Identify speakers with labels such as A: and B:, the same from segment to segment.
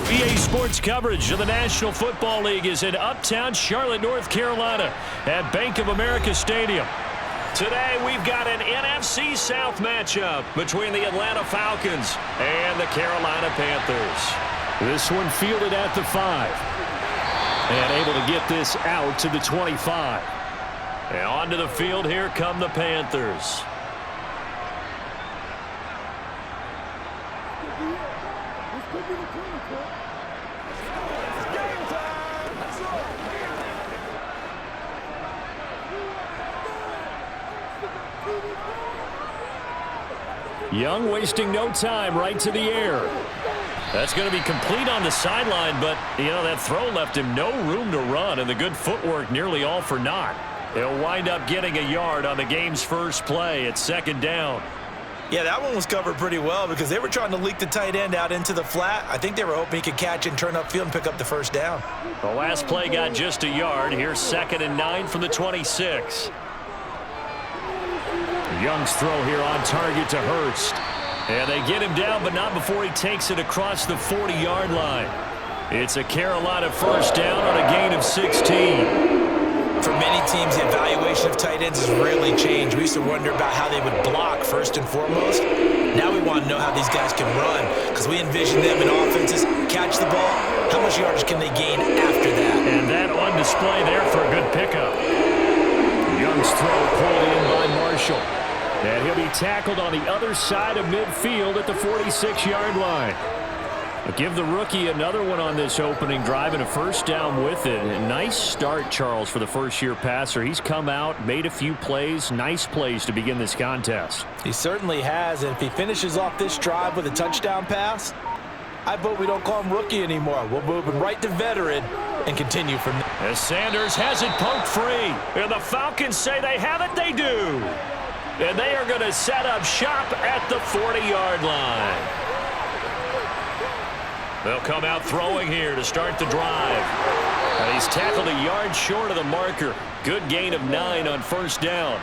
A: EA Sports coverage of the National Football League is in uptown Charlotte, North Carolina at Bank of America Stadium. Today, we've got an NFC South matchup between the Atlanta Falcons and the Carolina Panthers. This one fielded at the 5. And able to get this out to the 25. And onto the field, here come the Panthers. Young wasting no time, right to the air. That's going to be complete on the sideline, but, that throw left him no room to run, and the good footwork nearly all for naught. They'll wind up getting a yard on the game's first play. It's second down.
B: Yeah, that one was covered pretty well because they were trying to leak the tight end out into the flat. I think they were hoping he could catch and turn upfield and pick up the first down.
A: The last play got just a yard. Here's 2nd and 9 from the 26. Young's throw here on target to Hurst. And they get him down, but not before he takes it across the 40-yard line. It's a Carolina first down on a gain of 16.
B: For many teams, the evaluation of tight ends has really changed. We used to wonder about how they would block first and foremost. Now we want to know how these guys can run because we envision them in offenses, catch the ball. How much yardage can they gain after that?
A: And that on display there for a good pickup. Young's throw pulled in by Marshall. And he'll be tackled on the other side of midfield at the 46-yard line. But give the rookie another one on this opening drive and a first down with it. A nice start, Charles, for the first-year passer. He's come out, made a few plays, nice plays to begin this contest.
B: He certainly has, and if he finishes off this drive with a touchdown pass, I vote we don't call him rookie anymore. We'll move him right to veteran and continue from there.
A: As Sanders has it poked free, and the Falcons say they have it, they do. And they are going to set up shop at the 40-yard line. They'll come out throwing here to start the drive. And he's tackled a yard short of the marker. Good gain of 9 on first down.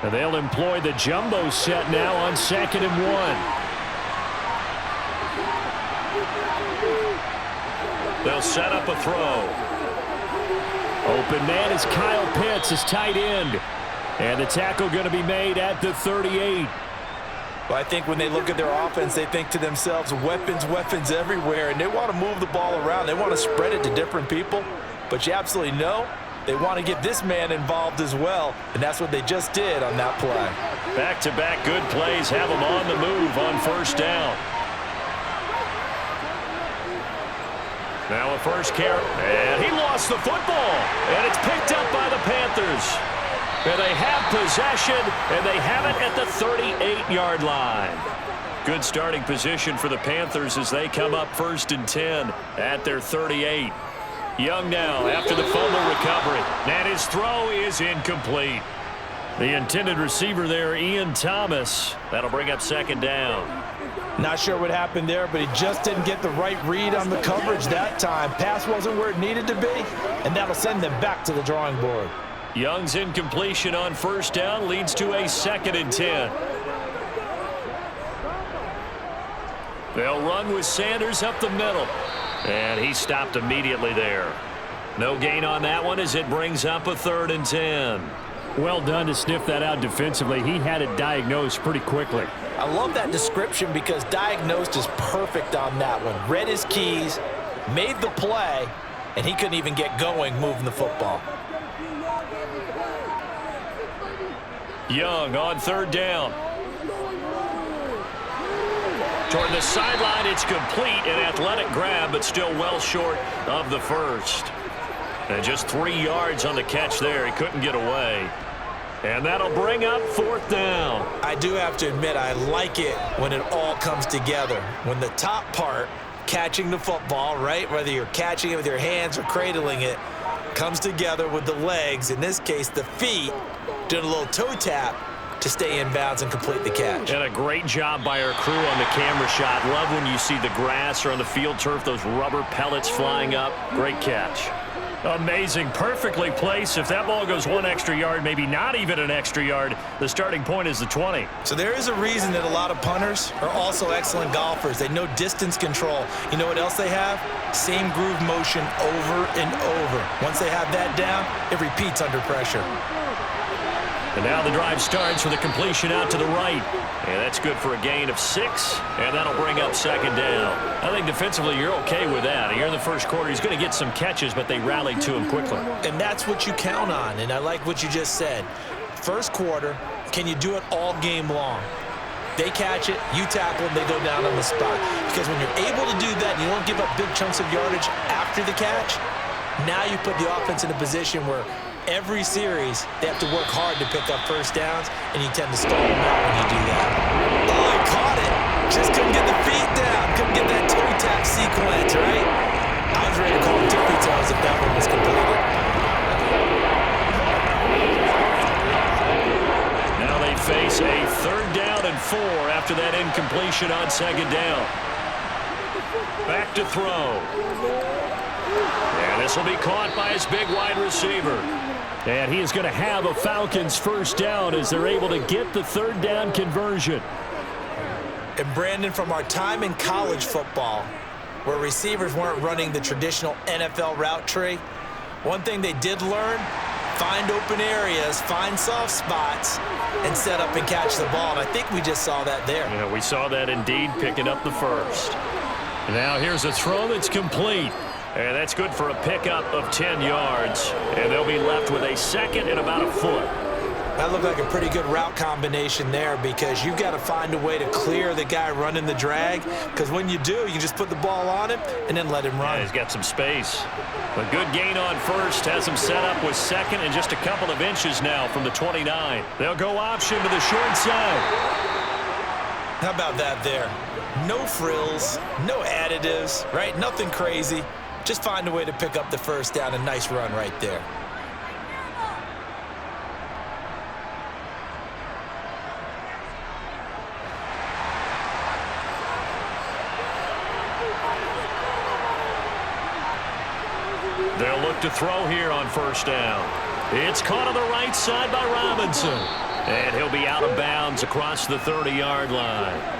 A: And they'll employ the jumbo set now on 2nd and 1. They'll set up a throw. Open man is Kyle Pitts, his tight end. And the tackle going to be made at the 38.
B: Well, I think when they look at their offense, they think to themselves, weapons everywhere, and they want to move the ball around. They want to spread it to different people. But you absolutely know they want to get this man involved as well, and that's what they just did on that play.
A: Back-to-back good plays have them on the move on first down. Now a first carry, and he lost the football, and it's picked up by the Panthers. And they have possession, and they have it at the 38-yard line. Good starting position for the Panthers as they come up 1st and 10 at their 38. Young now after the fumble recovery, and his throw is incomplete. The intended receiver there, Ian Thomas. That'll bring up 2nd down.
B: Not sure what happened there, but he just didn't get the right read on the coverage that time. Pass wasn't where it needed to be, and that'll send them back to the drawing board.
A: Young's incompletion on first down leads to a 2nd and 10. They'll run with Sanders up the middle, and he stopped immediately there. No gain on that one as it brings up a 3rd and 10.
C: Well done to sniff that out defensively. He had it diagnosed pretty quickly.
B: I love that description because diagnosed is perfect on that one. Read his keys, made the play, and he couldn't even get going moving the football.
A: Young on 3rd down. Toward the sideline, it's complete. An athletic grab, but still well short of the first. And just 3 yards on the catch there. He couldn't get away. And that'll bring up 4th down.
B: I do have to admit, I like it when it all comes together. When the top part, catching the football, right, whether you're catching it with your hands or cradling it, comes together with the legs, in this case the feet, doing a little toe tap to stay in bounds and complete the catch.
A: And a great job by our crew on the camera shot. Love when you see the grass or on the field turf, those rubber pellets flying up. Great catch. Amazing. Perfectly placed. If that ball goes one extra yard, maybe not even an extra yard, the starting point is the 20.
B: So there is a reason that a lot of punters are also excellent golfers. They know distance control. You know what else they have? Same groove motion over and over. Once they have that down, it repeats under pressure.
A: And now the drive starts with a completion out to the right. And that's good for a gain of 6, and that'll bring up second down. I think defensively you're okay with that. Here in the first quarter, he's going to get some catches, but they rallied to him quickly.
B: And that's what you count on, and I like what you just said. First quarter, can you do it all game long? They catch it, you tackle them, they go down on the spot. Because when you're able to do that and you don't give up big chunks of yardage after the catch, now you put the offense in a position where every series, they have to work hard to pick up first downs, and you tend to stall them out when you do that. Oh, he caught it. Just couldn't get the feet down. Couldn't get that toe tap sequence, right? I was ready to call him tippy toes if that one was completed.
A: Now they face a 3rd down and 4 after that incompletion on second down. Back to throw. And this will be caught by his big wide receiver.
C: And he is going to have a Falcons first down as they're able to get the 3rd down conversion.
B: And Brandon, from our time in college football, where receivers weren't running the traditional NFL route tree, one thing they did learn, find open areas, find soft spots, and set up and catch the ball. And I think we just saw that there.
A: Yeah, we saw that indeed, picking up the first. Now here's a throw that's complete. And that's good for a pickup of 10 yards. And they'll be left with a 2nd and about a foot.
B: That looked like a pretty good route combination there, because you've got to find a way to clear the guy running the drag. Because when you do, you just put the ball on him and then let him run.
A: Yeah, he's got some space. A good gain on first. Has him set up with 2nd and just a couple of inches now from the 29. They'll go option to the short side.
B: How about that there? No frills, no additives, right? Nothing crazy. Just find a way to pick up the first down. A nice run right there.
A: They'll look to throw here on first down. It's caught on the right side by Robinson. And he'll be out of bounds across the 30-yard line.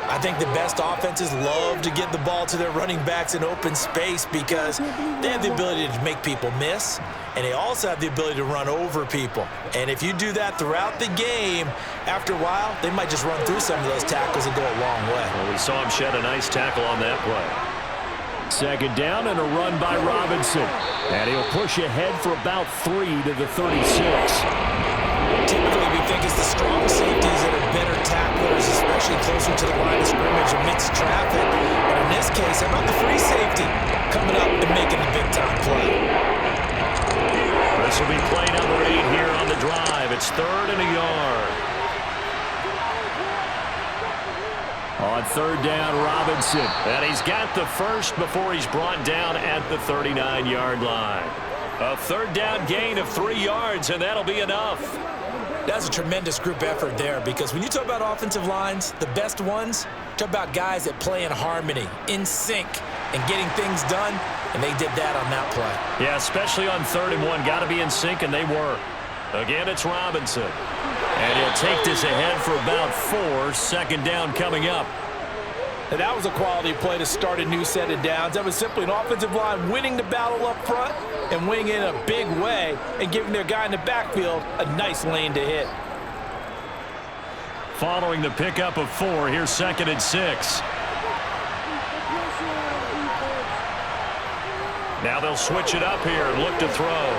B: I think the best offenses love to get the ball to their running backs in open space because they have the ability to make people miss, and they also have the ability to run over people. And if you do that throughout the game, after a while, they might just run through some of those tackles and go a long way.
A: Well, we saw him shed a nice tackle on that play.
C: 2nd down and a run by Robinson. And he'll push ahead for about 3 to the 36.
B: Typically, we think it's the strong safeties that are better tacklers, especially closer to the line of scrimmage amidst traffic. But in this case, how about the free safety coming up and making the big-time play?
A: This will be play number 8 here on the drive. It's 3rd and a yard.
C: On 3rd down, Robinson.
A: And he's got the first before he's brought down at the 39-yard line. A 3rd down gain of 3 yards, and that'll be enough.
B: That's a tremendous group effort there, because when you talk about offensive lines, the best ones, talk about guys that play in harmony, in sync, and getting things done, and they did that on that play.
A: Yeah, especially on 3rd and 1. Got to be in sync, and they were. Again, it's Robinson. And he'll take this ahead for about 4. 2nd down coming up.
D: And that was a quality play to start a new set of downs. That was simply an offensive line winning the battle up front and winning in a big way and giving their guy in the backfield a nice lane to hit.
A: Following the pickup of 4, here's 2nd and 6. Now they'll switch it up here and look to throw.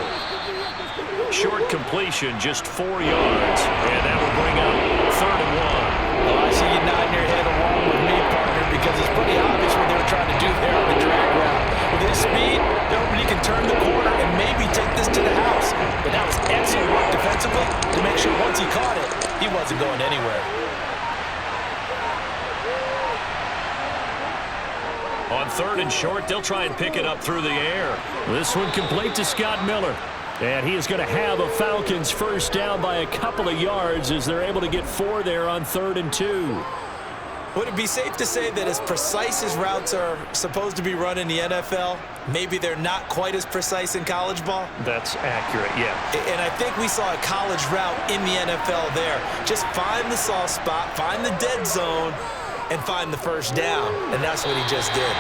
A: Short completion, just 4 yards. And that will bring up 3rd and 1.
D: Oh, I see you nodding your head along with me, partner, because it's pretty obvious what they were trying to do there on the drag route. With his speed, he can turn the corner and maybe take this to the house. But that was excellent work defensively to make sure once he caught it, he wasn't going anywhere.
A: On 3rd and short, they'll try and pick it up through the air.
C: This one complete to Scott Miller. And he is going to have a Falcons first down by a couple of yards as they're able to get 4 there on 3rd and 2.
B: Would it be safe to say that as precise as routes are supposed to be run in the NFL, maybe they're not quite as precise in college ball?
A: That's accurate, yeah.
B: And I think we saw a college route in the NFL there. Just find the soft spot, find the dead zone, and find the first down. And that's what he just did.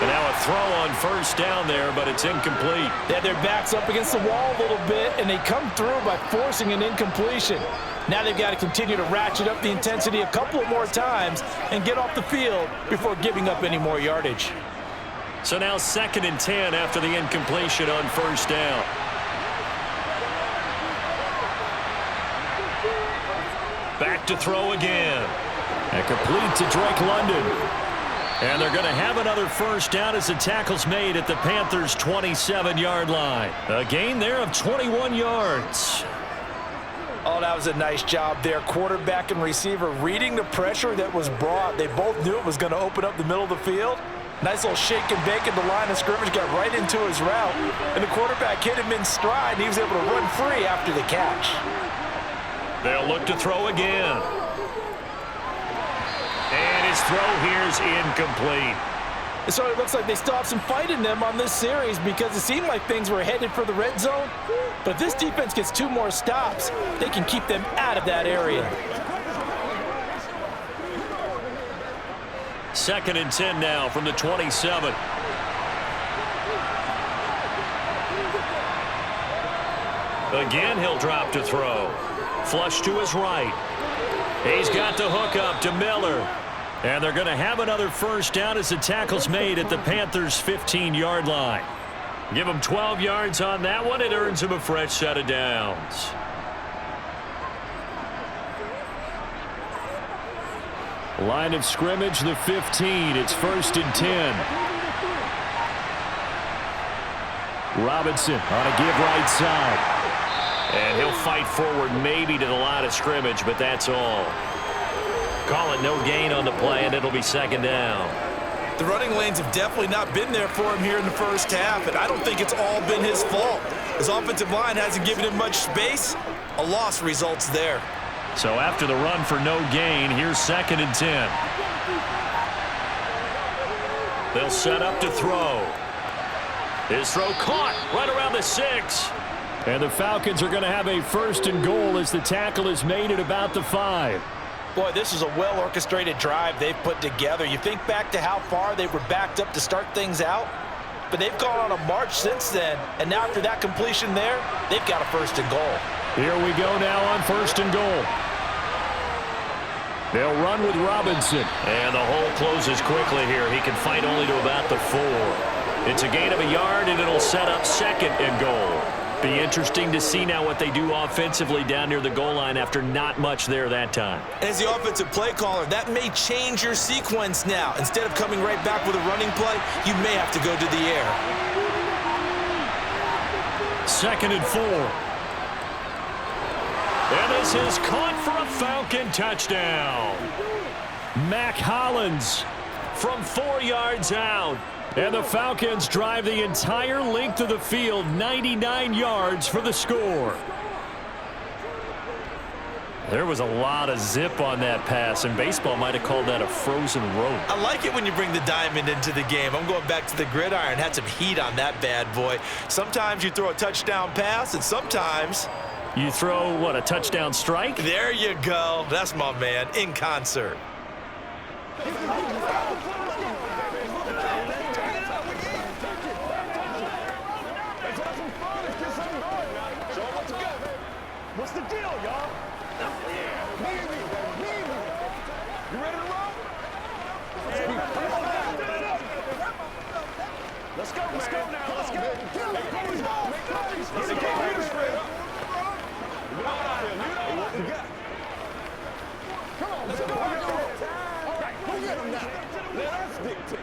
A: And now a throw on first down there, but it's incomplete.
D: They had their backs up against the wall a little bit, and they come through by forcing an incompletion. Now they've got to continue to ratchet up the intensity a couple of more times and get off the field before giving up any more yardage.
A: So now 2nd and 10 after the incompletion on first down. Back to throw again.
C: And complete to Drake London. And they're going to have another first down as the tackle's made at the Panthers' 27-yard line. A gain there of 21 yards.
D: Oh, that was a nice job there. Quarterback and receiver reading the pressure that was brought. They both knew it was going to open up the middle of the field. Nice little shake and bake at the line of scrimmage, got right into his route. And the quarterback hit him in stride, and he was able to run free after the catch.
A: They'll look to throw again. And his throw here's incomplete.
D: So it looks like they still have some fight in them on this series because it seemed like things were headed for the red zone. But if this defense gets 2 more stops, they can keep them out of that area.
A: 2nd and 10 now from the 27. Again, he'll drop to throw. Flush to his right. He's got the hook up to Miller. And they're going to have another first down as the tackle's made at the Panthers' 15-yard line. Give him 12 yards on that one. It earns him a fresh set of downs.
C: Line of scrimmage, the 15. It's 1st and 10. Robinson on a give right side.
A: And he'll fight forward maybe to the line of scrimmage, but that's all. Call it no gain on the play, and it'll be 2nd down.
B: The running lanes have definitely not been there for him here in the first half, and I don't think it's all been his fault. His offensive line hasn't given him much space. A loss results there.
A: So after the run for no gain, here's 2nd and 10. They'll set up to throw. His throw caught right around the 6.
C: And the Falcons are going to have a 1st and goal as the tackle is made at about the 5.
D: Boy, this is a well-orchestrated drive they've put together. You think back to how far they were backed up to start things out, but they've gone on a march since then, and now after that completion there, they've got a 1st and goal.
C: Here we go now on 1st and goal. They'll run with Robinson.
A: And the hole closes quickly here. He can fight only to about the 4. It's a gain of a yard, and it'll set up 2nd and goal. Be interesting to see now what they do offensively down near the goal line after not much there that time.
B: As the offensive play caller, that may change your sequence now. Instead of coming right back with a running play, you may have to go to the air.
A: 2nd and 4. And this is caught for a Falcon touchdown.
C: Mac Hollins
A: from 4 yards out.
C: And the Falcons drive the entire length of the field, 99 yards for the score.
A: There was a lot of zip on that pass, and baseball might have called that a frozen rope.
B: I like it when you bring the diamond into the game. I'm going back to the gridiron. Had some heat on that bad boy. Sometimes you throw a touchdown pass, and sometimes
A: you throw, what, a touchdown strike?
B: There you go. That's my man, in concert.
E: What's the deal, y'all? You ready to roll? Let's go, man. Let's go now. Let's go. Hey, please, ball. Make plays. Let's go. Lead us straight up. What we got? Come on, let's go. All right, go get him now. Let us dictate.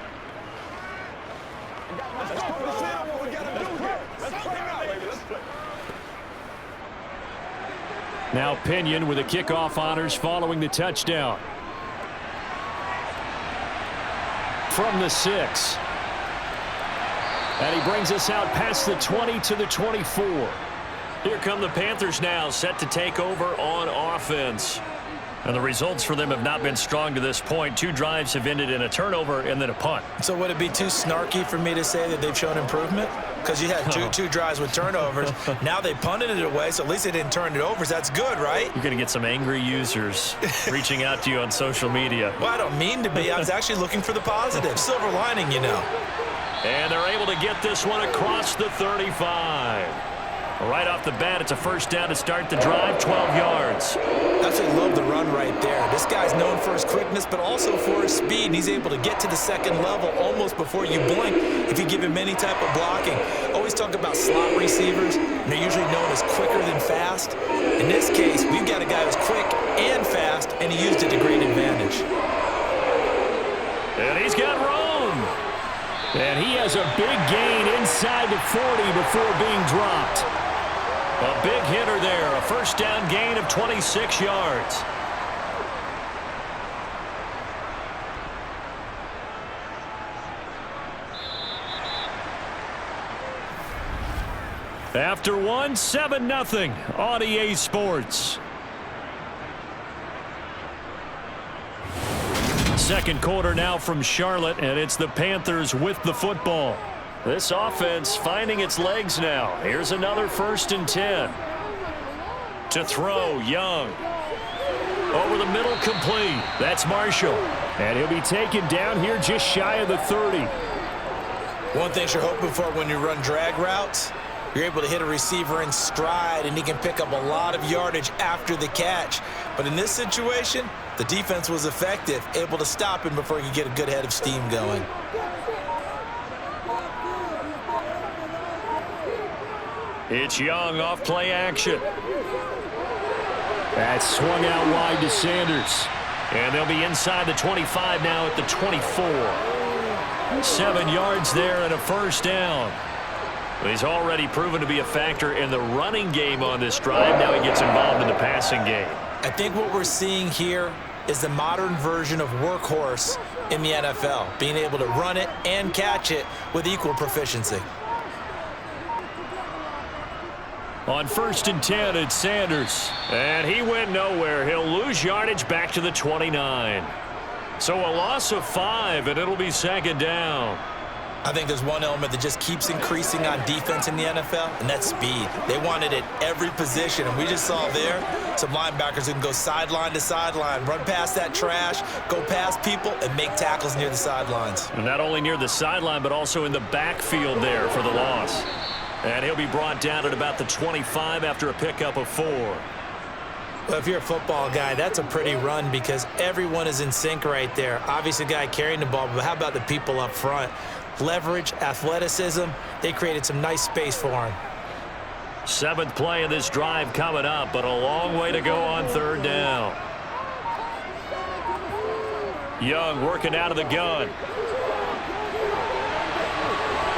E: Let's focus in on what we got to do here. Let's play now, baby. Let's play.
C: Now Pinion with the kickoff honors following the touchdown. From the 6. And he brings us out past the 20 to the 24.
A: Here come the Panthers now, set to take over on offense.
C: And the results for them have not been strong to this point. 2 drives have ended in a turnover and then a punt.
B: So would it be too snarky for me to say that they've shown improvement? Because you had two drives with turnovers. Now they punted it away, so at least they didn't turn it over. So that's good, right?
C: You're going to get some angry users reaching out to you on social media.
B: Well, I don't mean to be. I was actually looking for the positive. Silver lining, you know.
A: And they're able to get this one across the 35.
C: Right off the bat, it's a first down to start the drive, 12 yards.
B: Absolutely love the run right there. This guy's known for his quickness, but also for his speed. And he's able to get to the second level almost before you blink if you give him any type of blocking. Always talk about slot receivers, and they're usually known as quicker than fast. In this case, we've got a guy who's quick and fast, and he used it to great advantage.
A: And he's got room.
C: And he has a big gain inside the 40 before being dropped.
A: A big hitter there, a first down gain of 26 yards.
C: After one, 7-0 on EA Sports. Second quarter now from Charlotte, and it's the Panthers with the football.
A: This offense finding its legs now. Here's another 1st and 10. To throw, Young. Over the middle, complete.
C: That's Marshall. And he'll be taken down here just shy of the 30.
B: One thing you're hoping for when you run drag routes, you're able to hit a receiver in stride, and he can pick up a lot of yardage after the catch. But in this situation, the defense was effective, able to stop him before he could get a good head of steam going.
A: It's Young off play action.
C: That's swung out wide to Sanders.
A: And they'll be inside the 25 now at the 24.
C: 7 yards there and a first down.
A: He's already proven to be a factor in the running game on this drive. Now he gets involved in the passing game.
B: I think what we're seeing here is the modern version of workhorse in the NFL, being able to run it and catch it with equal proficiency.
C: On 1st and 10, it's Sanders.
A: And he went nowhere. He'll lose yardage back to the 29. So a loss of 5, and it'll be 2nd down.
B: I think there's one element that just keeps increasing on defense in the NFL, and that's speed. They want it at every position, and we just saw there some linebackers who can go sideline to sideline, run past that trash, go past people, and make tackles near the sidelines.
A: And not only near the sideline, but also in the backfield there for the loss. And he'll be brought down at about the 25 after a pickup of 4.
B: Well, if you're a football guy, that's a pretty run because everyone is in sync right there. Obviously, the guy carrying the ball, but how about the people up front? Leverage, athleticism, they created some nice space for him.
A: 7th play of this drive coming up, but a long way to go on 3rd down. Young working out of the gun.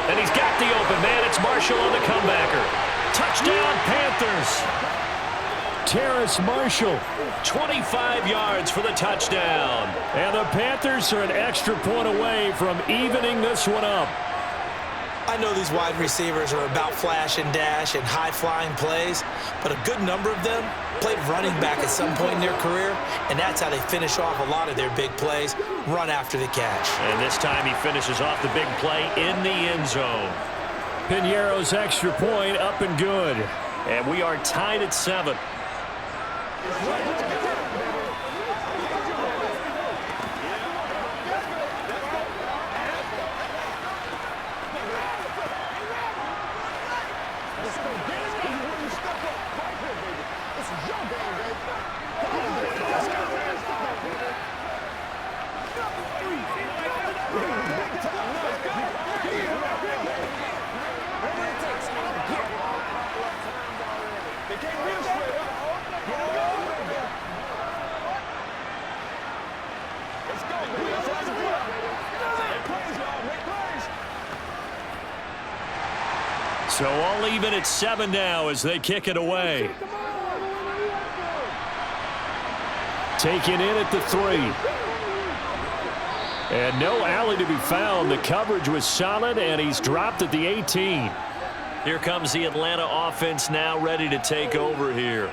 A: And he's got the open man. It's Marshall on the comebacker. Touchdown, Panthers.
C: Terrace Marshall.
A: 25 yards for the touchdown.
C: And the Panthers are an extra point away from evening this one up.
B: I know these wide receivers are about flash and dash and high-flying plays, but a good number of them played running back at some point in their career, and that's how they finish off a lot of their big plays, run after the catch.
A: And this time he finishes off the big play in the end zone.
C: Piñeiro's extra point up and good.
A: And we are tied at 7. So all even at 7 now as they kick it away.
C: Taken in at the 3. And no alley to be found. The coverage was solid, and he's dropped at the 18.
A: Here comes the Atlanta offense now ready to take over here.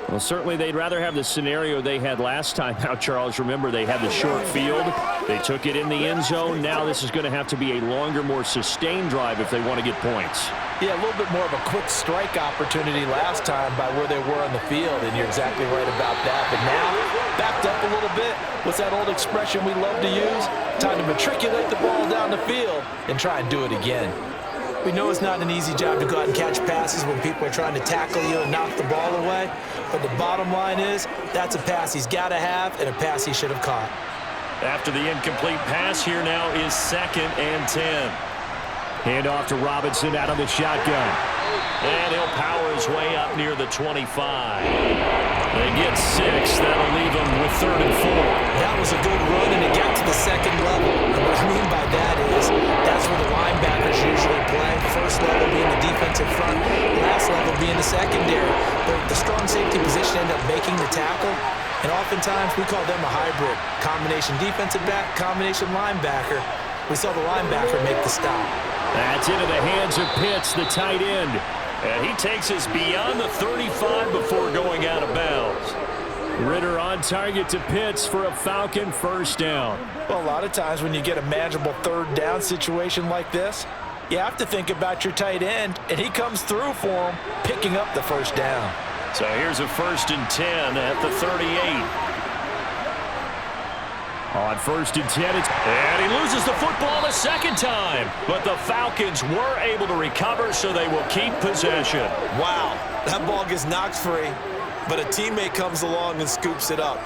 C: Well, certainly they'd rather have the scenario they had last time out, Charles. Remember, they had the short field. They took it in the end zone. Now this is going to have to be a longer, more sustained drive if they want to get points.
D: Yeah, a little bit more of a quick strike opportunity last time by where they were on the field, and you're exactly right about that. But now, backed up a little bit, what's that old expression we love to use? Time to matriculate the ball down the field and try and do it again. We know it's not an easy job to go out and catch passes when people are trying to tackle you and knock the ball away. But the bottom line is, that's a pass he's got to have and a pass he should have caught.
C: After the incomplete pass, here now is 2nd and 10. Hand off to Robinson out of the shotgun.
A: And he'll power his way up near the 25. They get 6. That'll leave him with 3rd and 4.
B: That was a good run, and it got to the second level. And what I mean by that is that's where the linebackers usually play. First level being the defensive front, last level being the secondary. But the strong safety position ended up making the tackle, and oftentimes we call them a hybrid. Combination defensive back, combination linebacker. We saw the linebacker make the stop.
C: That's into the hands of Pitts, the tight end.
A: And he takes us beyond the 35 before going out of bounds.
C: Ritter on target to Pitts for a Falcon first down.
D: Well, a lot of times when you get a manageable 3rd down situation like this, you have to think about your tight end, and he comes through for him, picking up the first down.
A: So here's a 1st and 10 at the 38.
C: On 1st and 10,
A: and he loses the football the second time. But the Falcons were able to recover, so they will keep possession.
B: Wow, that ball gets knocked free, but a teammate comes along and scoops it up.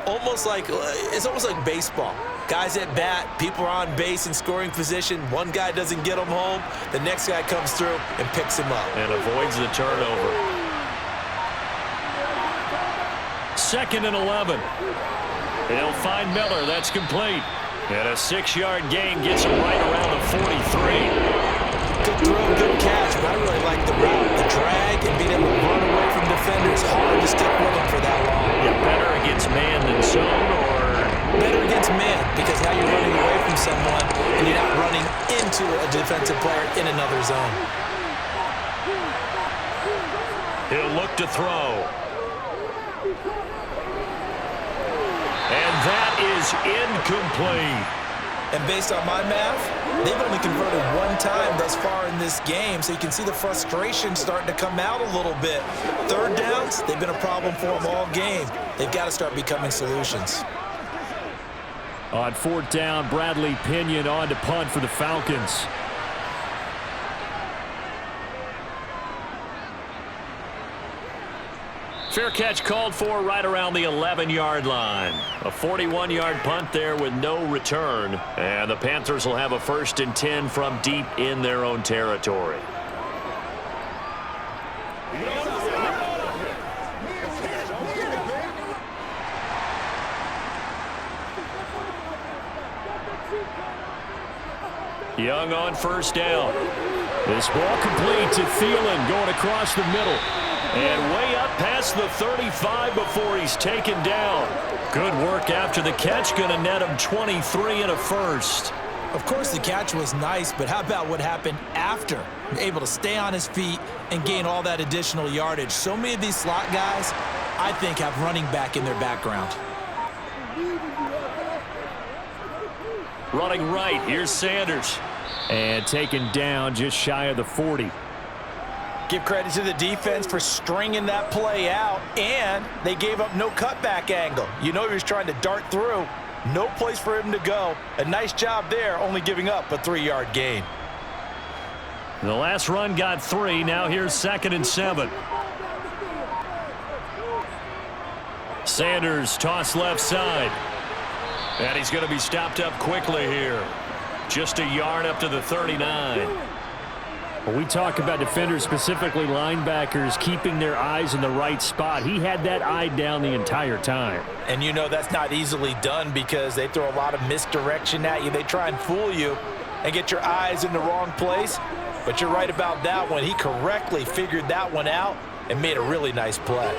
B: It's almost like baseball. Guys at bat, people are on base in scoring position. One guy doesn't get him home. The next guy comes through and picks him up.
A: And avoids the turnover.
C: 2nd and 11.
A: He'll find Miller. That's complete. And a 6-yard gain gets him right around the 43.
B: Good throw, good catch, but I really like the route, the drag, and being able to run away from defenders. Hard to stick with him for that long.
A: Yeah, better against man than zone, or?
B: Better against man, because now you're running away from someone, and you're not running into a defensive player in another zone.
A: He'll look to throw. And that is incomplete.
B: And based on my math, they've only converted one time thus far in this game, so you can see the frustration starting to come out a little bit. 3rd downs, they've been a problem for them all game. They've got to start becoming solutions.
C: On 4th down, Bradley Pinion on to punt for the Falcons.
A: Fair catch called for right around the 11-yard line. A 41-yard punt there with no return. And the Panthers will have a 1st and 10 from deep in their own territory. Young on 1st down.
C: This ball complete to Thielen going across the middle.
A: And way up past the 35 before he's taken down.
C: Good work after the catch. Going to net him 23 and a 1st.
B: Of course, the catch was nice, but how about what happened after? Able to stay on his feet and gain all that additional yardage. So many of these slot guys, I think, have running back in their background.
A: Running right, here's Sanders.
C: And taken down just shy of the 40.
D: Give credit to the defense for stringing that play out, and they gave up no cutback angle. You know he was trying to dart through. No place for him to go. A nice job there, only giving up a 3-yard gain.
C: The last run got 3. Now here's 2nd and 7.
A: Sanders toss left side. And he's going to be stopped up quickly here. Just a yard up to the 39.
C: When we talk about defenders, specifically linebackers, keeping their eyes in the right spot, he had that eye down the entire time.
D: And you know that's not easily done because they throw a lot of misdirection at you. They try and fool you and get your eyes in the wrong place. But you're right about that one. He correctly figured that one out and made a really nice play.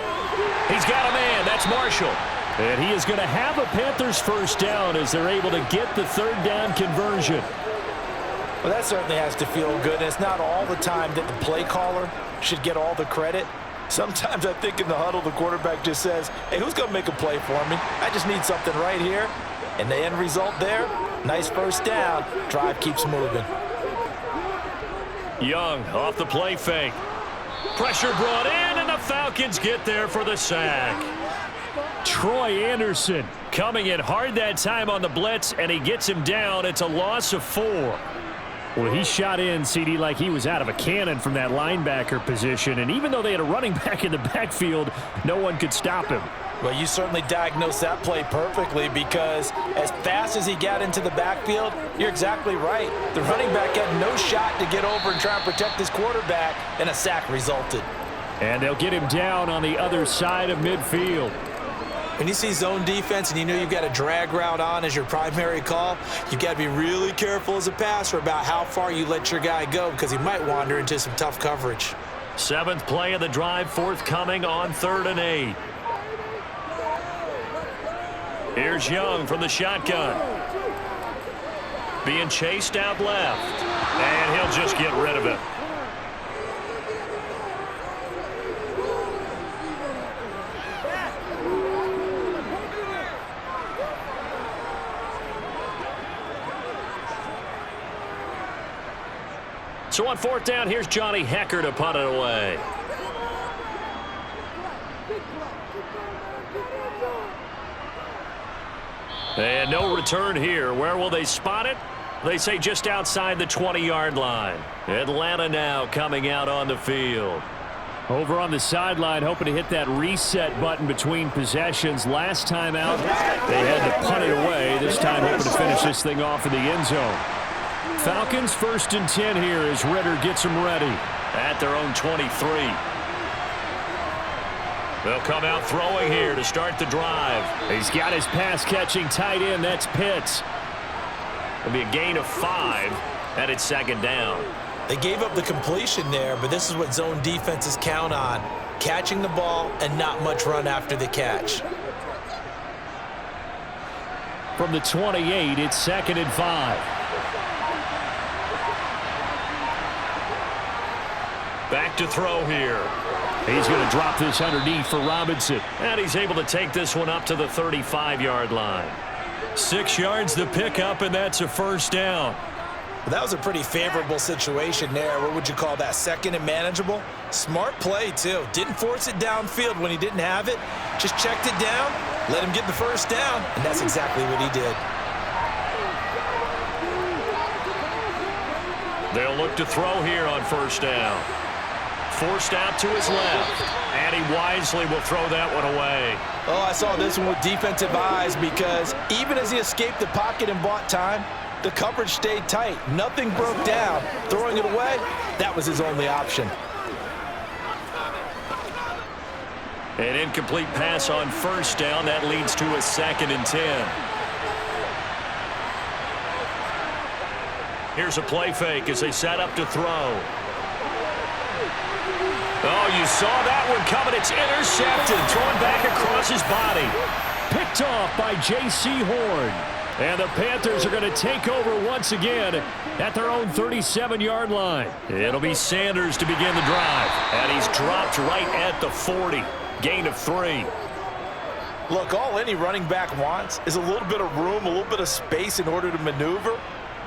A: He's got a man. That's Marshall.
C: And he is going to have a Panthers first down as they're able to get the 3rd down conversion.
D: Well, that certainly has to feel good. And it's not all the time that the play caller should get all the credit.
B: Sometimes I think in the huddle, the quarterback just says, hey, who's going to make a play for me? I just need something right here. And the end result there, nice first down. Drive keeps moving.
C: Young off the play fake. Pressure brought in, and the Falcons get there for the sack. Troy Anderson coming in hard that time on the blitz, and he gets him down. It's a loss of 4. Well, he shot in, CD, like he was out of a cannon from that linebacker position. And even though they had a running back in the backfield, no one could stop him.
B: Well, you certainly diagnosed that play perfectly because as fast as he got into the backfield, you're exactly right. The running back had no shot to get over and try and protect his quarterback, and a sack resulted.
C: And they'll get him down on the other side of midfield.
B: When you see zone defense and you know you've got a drag route on as your primary call, you've got to be really careful as a passer about how far you let your guy go because he might wander into some tough coverage.
C: 7th play of the drive forthcoming on 3rd and 8. Here's Young from the shotgun. Being chased out left. And he'll just get rid of it. So on 4th down, here's Johnny Hecker to punt it away. And no return here. Where will they spot it? They say just outside the 20-yard line. Atlanta now coming out on the field. Over on the sideline, hoping to hit that reset button between possessions. Last time out, they had to punt it away. This time hoping to finish this thing off in the end zone. Falcons 1st and 10 here as Ritter gets them ready at their own 23. They'll come out throwing here to start the drive. He's got his pass-catching tight end. That's Pitts. It'll be a gain of 5, and it's 2nd down.
B: They gave up the completion there, but this is what zone defenses count on. Catching the ball and not much run after the catch.
C: From the 28, it's 2nd and 5. Back to throw here. He's going to drop this underneath for Robinson. And he's able to take this one up to the 35-yard line. 6 yards the pickup, and that's a 1st down.
B: Well, that was a pretty favorable situation there. What would you call that? 2nd and manageable? Smart play, too. Didn't force it downfield when he didn't have it. Just checked it down, let him get the 1st down, and that's exactly what he did.
C: They'll look to throw here on 1st down. Forced out to his left, and he wisely will throw that one away.
B: Oh, I saw this one with defensive eyes because even as he escaped the pocket and bought time, the coverage stayed tight. Nothing broke down. Throwing it away, that was his only option.
C: An incomplete pass on 1st down. That leads to a 2nd and 10. Here's a play fake as they set up to throw. Oh, you saw that one coming. It's intercepted. Thrown back across his body. Picked off by J.C. Horn. And the Panthers are going to take over once again at their own 37-yard line. It'll be Sanders to begin the drive. And he's dropped right at the 40. Gain of 3.
B: Look, all any running back wants is a little bit of room, a little bit of space in order to maneuver.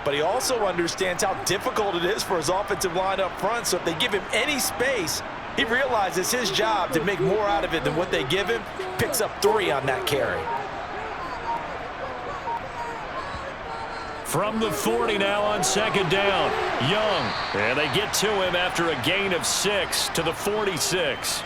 B: But he also understands how difficult it is for his offensive line up front. So if they give him any space, he realizes his job to make more out of it than what they give him. Picks up 3 on that carry.
C: From the 40 now on 2nd down. Young. And they get to him after a gain of 6 to the 46.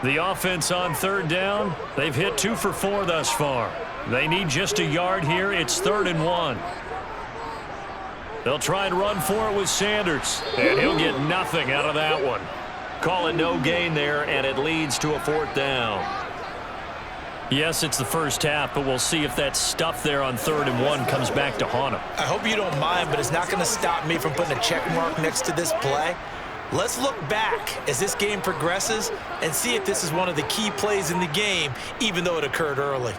C: The offense on 3rd down, they've hit 2 for 4 thus far. They need just a yard here. It's 3rd and 1. They'll try and run for it with Sanders, and he'll get nothing out of that one. Call it no gain there, and it leads to a 4th down. Yes, it's the first half, but we'll see if that stuff there on 3rd and 1 comes back to haunt him.
B: I hope you don't mind, but it's not going to stop me from putting a check mark next to this play. Let's look back as this game progresses and see if this is one of the key plays in the game, even though it occurred early.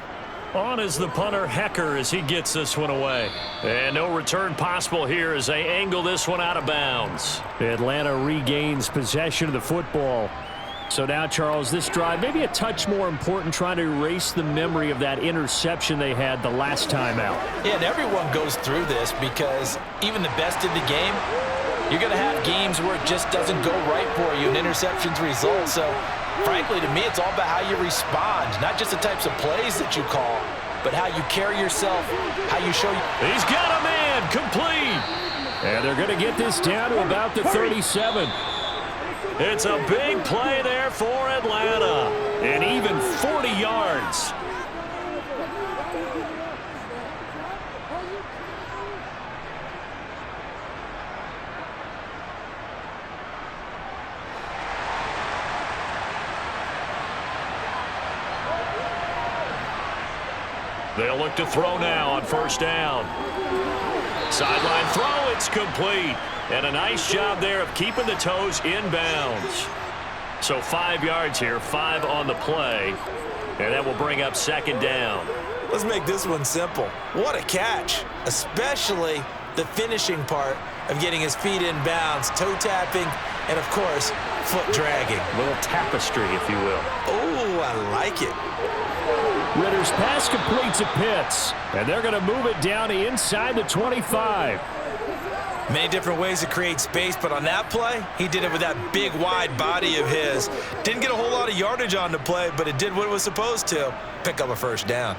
C: On is the punter, Hecker, as he gets this one away. And no return possible here as they angle this one out of bounds. Atlanta regains possession of the football. So now, Charles, this drive maybe a touch more important, trying to erase the memory of that interception they had the last time out.
D: Yeah, and everyone goes through this because even the best in the game, you're going to have games where it just doesn't go right for you and interceptions result. So, frankly, to me, it's all about how you respond, not just the types of plays that you call, but how you carry yourself, how you show.
C: He's got a man, complete. And they're going to get this down to about the 37. It's a big play there for Atlanta, and even 40 yards. They'll look to throw now on first down. Sideline throw, it's complete. And a nice job there of keeping the toes in bounds. So 5 yards here, 5 on the play. And that will bring up second down.
B: Let's make this one simple. What a catch, especially the finishing part of getting his feet in bounds, toe tapping, and, of course, foot dragging.
C: A little tapestry, if you will.
B: Oh, I like it.
C: Ritter's pass completes to Pitts, and they're going to move it down to inside the 25.
B: Many different ways to create space, but on that play, he did it with that big, wide body of his. Didn't get a whole lot of yardage on the play, but it did what it was supposed to, pick up a first down.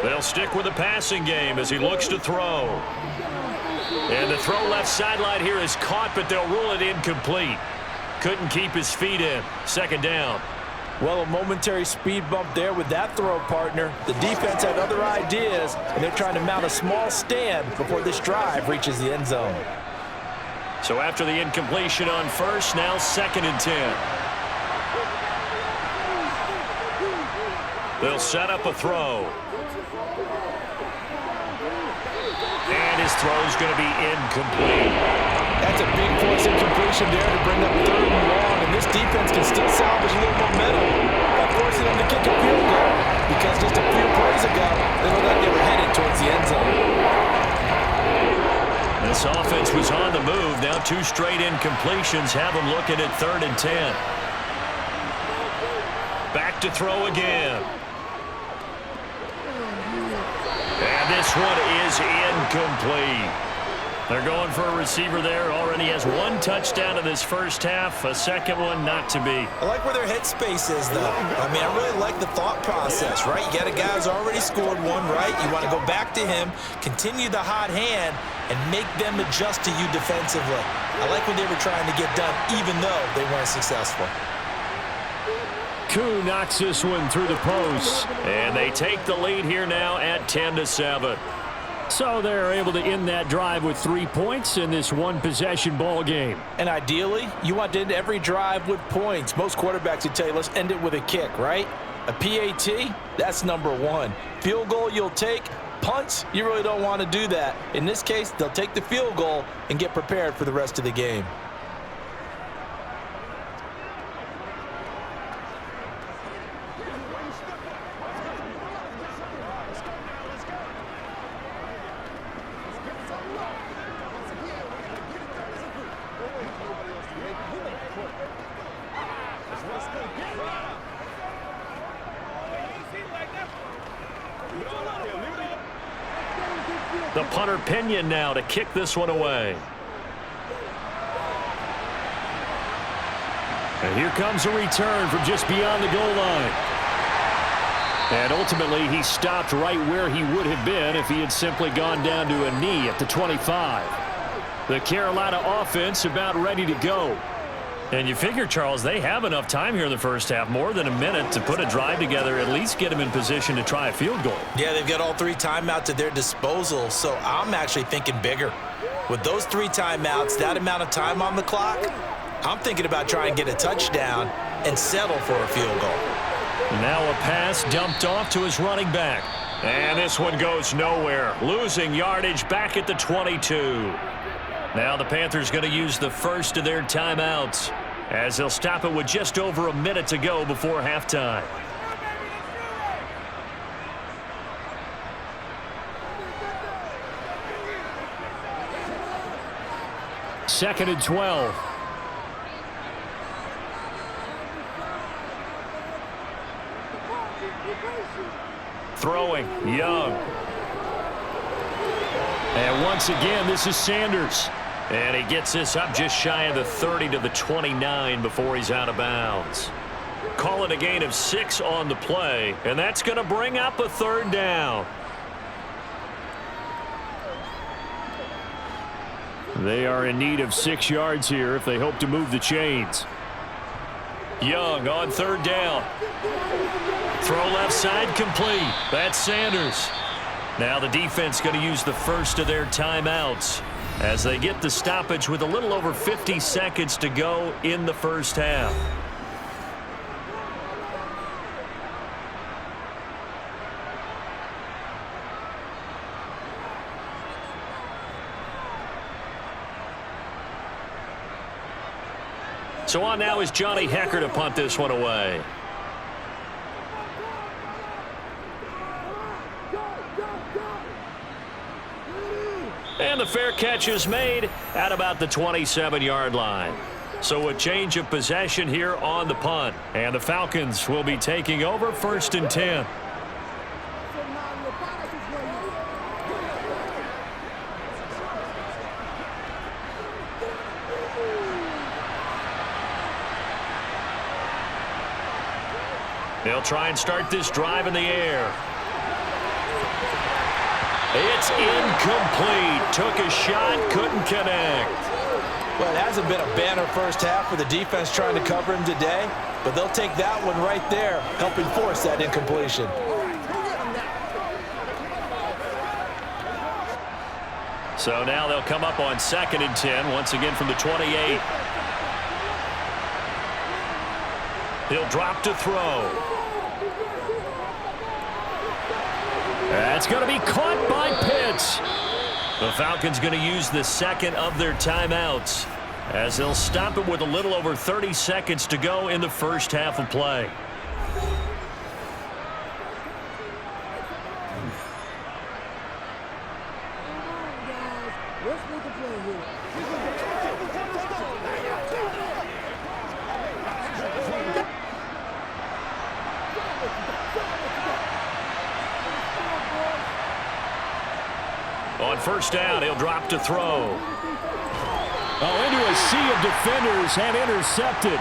C: They'll stick with the passing game as he looks to throw. And the throw left sideline here is caught, but they'll rule it incomplete. Couldn't keep his feet in. Second down.
D: Well, a momentary speed bump there with that throw, partner. The defense had other ideas, and they're trying to mount a small stand before this drive reaches the end zone.
C: So after the incompletion on first, now 2nd and 10. They'll set up a throw. And his throw's going to be incomplete.
D: That's a big force incompletion there to bring up 3rd and long, and this defense can still salvage a little momentum by forcing them to kick a field goal, because just a few plays ago, they looked like they were headed towards the end zone.
C: This offense was on the move. Now 2 straight incompletions have them looking at 3rd and 10. Back to throw again. And this one is incomplete. They're going for a receiver there. Already has 1 touchdown in this first half. A second one not to be.
B: I like where their headspace is, though. I mean, I really like the thought process, right? You got a guy who's already scored 1, right? You want to go back to him, continue the hot hand, and make them adjust to you defensively. I like what they were trying to get done, even though they weren't successful.
C: Koo knocks this one through the post. And they take the lead here now at 10-7. So they're able to end that drive with 3 points in this one-possession ball game.
D: And ideally, you want to end every drive with points. Most quarterbacks would tell you, let's end it with a kick, right? A PAT, that's number 1. Field goal you'll take. Punts, you really don't want to do that. In this case, they'll take the field goal and get prepared for the rest of the game.
C: The punter Pinion now to kick this one away. And here comes a return from just beyond the goal line. And ultimately, he stopped right where he would have been if he had simply gone down to a knee at the 25. The Carolina offense about ready to go. And you figure, Charles, they have enough time here in the first half, more than a minute, to put a drive together, at least get them in position to try a field goal.
B: Yeah, they've got all 3 timeouts at their disposal, so I'm actually thinking bigger. With those 3 timeouts, that amount of time on the clock, I'm thinking about trying to get a touchdown and settle for a field goal.
C: Now a pass dumped off to his running back.
A: And this one goes nowhere. Losing yardage back at the 22. Now the Panthers going to use the first of their timeouts as they'll stop it with just over a minute to go before halftime.
C: Second and 12.
A: Throwing, Young.
C: And once again, this is Sanders.
A: And he gets this up just shy of the 30 to the 29 before he's out of bounds. Call it a gain of 6 on the play, and that's going to bring up a third down.
C: They are in need of 6 yards here if they hope to move the chains.
A: Young on third down. Throw left side complete. That's Sanders. Now the defense going to use the first of their timeouts as they get the stoppage with a little over 50 seconds to go in the first half. So on now is Johnny Hecker to punt this one away. And the fair catch is made at about the 27-yard line. So a change of possession here on the punt. And the Falcons will be taking over first and 10. They'll try and start this drive in the air. It's incomplete. Took a shot, couldn't connect.
B: Well, it hasn't been a banner first half for the defense trying to cover him today, but they'll take that one right there, helping force that incompletion.
A: So now they'll come up on second and 10, once again from the 28. He'll drop to throw.
C: That's going to be caught by Pitts.
A: The Falcons going to use the second of their timeouts as they'll stop it with a little over 30 seconds to go in the first half of play. On first down, he'll drop to throw.
C: Oh, into a sea of defenders and intercepted.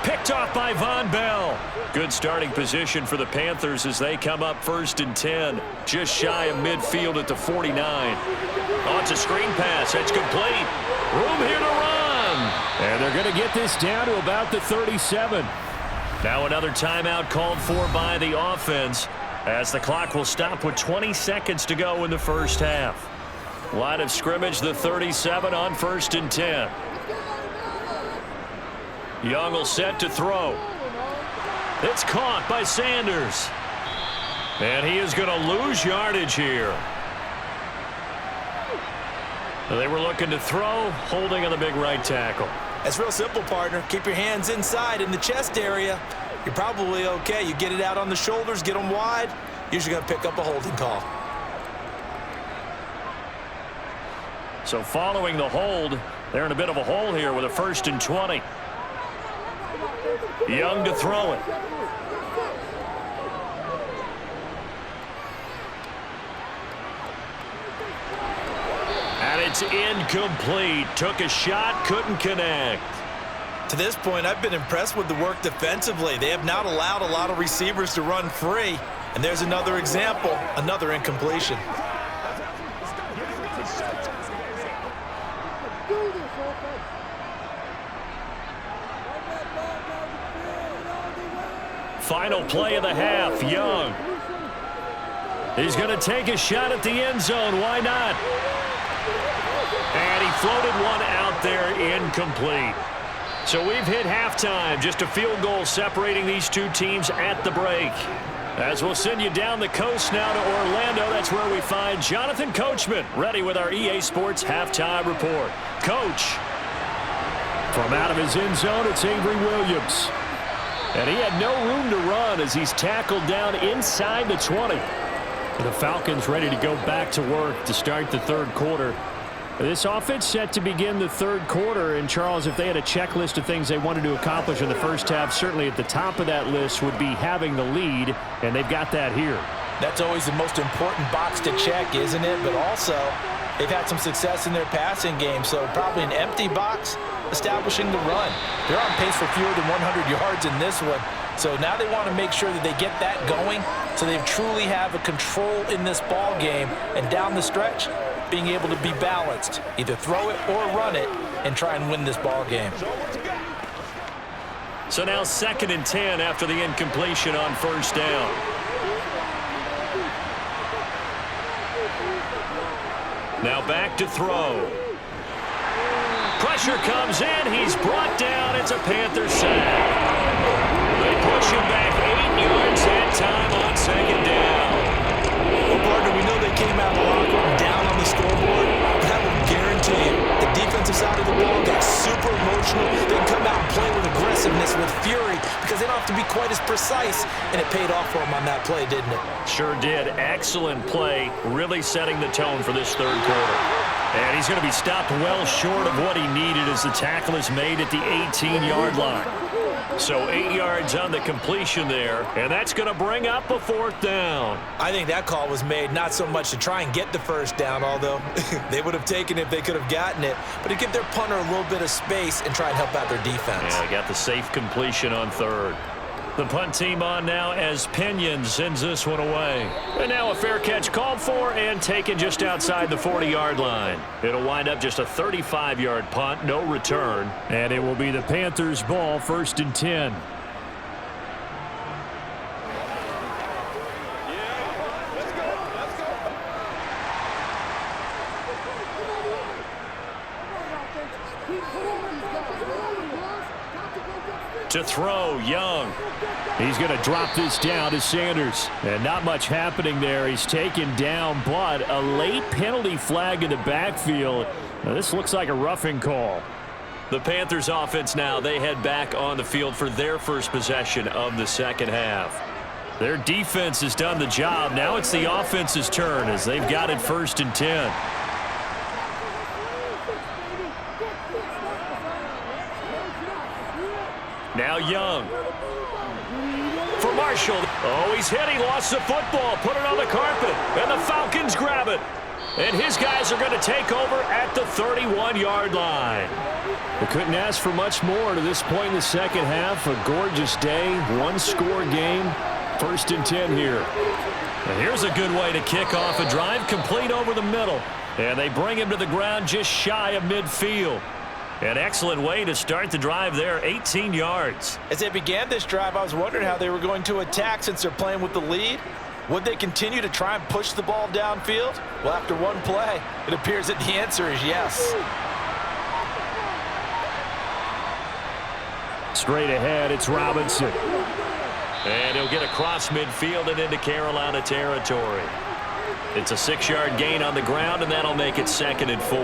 A: Picked off by Von Bell. Good starting position for the Panthers as they come up first and 10. Just shy of midfield at the 49. Oh, it's a screen pass. It's complete. Room here to run.
C: And they're going to get this down to about the 37.
A: Now another timeout called for by the offense as the clock will stop with 20 seconds to go in the first half. Line of scrimmage, the 37 on first and 10. Young will set to throw. It's caught by Sanders. And he is going to lose yardage here. They were looking to throw, holding on the big right tackle.
B: It's real simple, partner. Keep your hands inside in the chest area. You're probably okay. You get it out on the shoulders, get them wide. Usually going to pick up a holding call.
A: So following the hold, they're in a bit of a hole here with a first and 20. Young to throw it. And it's incomplete. Took a shot, couldn't connect.
B: To this point, I've been impressed with the work defensively. They have not allowed a lot of receivers to run free. And there's another example, another incompletion.
A: Final play of the half, Young. He's going to take a shot at the end zone. Why not? And he floated one out there, incomplete. So we've hit halftime. Just a field goal separating these two teams at the break.
C: As we'll send you down the coast now to Orlando, that's where we find Jonathan Coachman, ready with our EA Sports Halftime Report. Coach. From out of his end zone, it's Avery Williams. And he had no room to run as he's tackled down inside the 20. The Falcons ready to go back to work to start the third quarter. This offense set to begin the third quarter. And, Charles, if they had a checklist of things they wanted to accomplish in the first half, certainly at the top of that list would be having the lead, and they've got that here.
D: That's always the most important box to check, isn't it? But also, they've had some success in their passing game, so probably an empty box establishing the run. They're on pace for fewer than 100 yards in this one. So now they want to make sure that they get that going so they truly have a control in this ball game, and down the stretch, being able to be balanced, either throw it or run it, and try and win this ball game.
C: So now 2nd and 10 after the incompletion on first down. Now back to throw. Pressure comes in. He's brought down. It's a Panther sack. They push him back 8 yards that time on 2nd down.
D: Well, partner, we know they came out of the locker room down on the scoreboard, but I will guarantee you the defensive side of the ball got super emotional. They come out and play with aggressiveness, with fury, because they don't have to be quite as precise, and it paid off for them on that play, didn't it?
C: Sure did. Excellent play, really setting the tone for this third quarter. And he's going to be stopped well short of what he needed as the tackle is made at the 18-yard line. So 8 yards on the completion there, and that's going to bring up a 4th down.
D: I think that call was made not so much to try and get the first down, although they would have taken it if they could have gotten it, but to give their punter a little bit of space and try and help out their defense.
C: Yeah, got the safe completion on 3rd. The punt team on now as Pinion sends this one away. And now a fair catch called for and taken just outside the 40-yard line. It'll wind up just a 35-yard punt, no return. And it will be the Panthers' ball, 1st and 10. To throw, Young. He's going to drop this down to Sanders. And not much happening there. He's taken down, but a late penalty flag in the backfield. Now, this looks like a roughing call. The Panthers offense now, they head back on the field for their first possession of the second half. Their defense has done the job. Now it's the offense's turn as they've got it 1st and 10. Now Young. For Marshall. Oh, he's hit. He lost the football. Put it on the carpet. And the Falcons grab it. And his guys are going to take over at the 31-yard line. We couldn't ask for much more to this point in the second half. A gorgeous day. One-score game. 1st and 10 here. And here's a good way to kick off a drive. Complete over the middle. And they bring him to the ground just shy of midfield. An excellent way to start the drive there, 18 yards.
D: As they began this drive, I was wondering how they were going to attack since they're playing with the lead. Would they continue to try and push the ball downfield? Well, after one play, it appears that the answer is yes.
C: Straight ahead, it's Robinson. And he'll get across midfield and into Carolina territory. It's a 6-yard gain on the ground, and that'll make it 2nd and 4.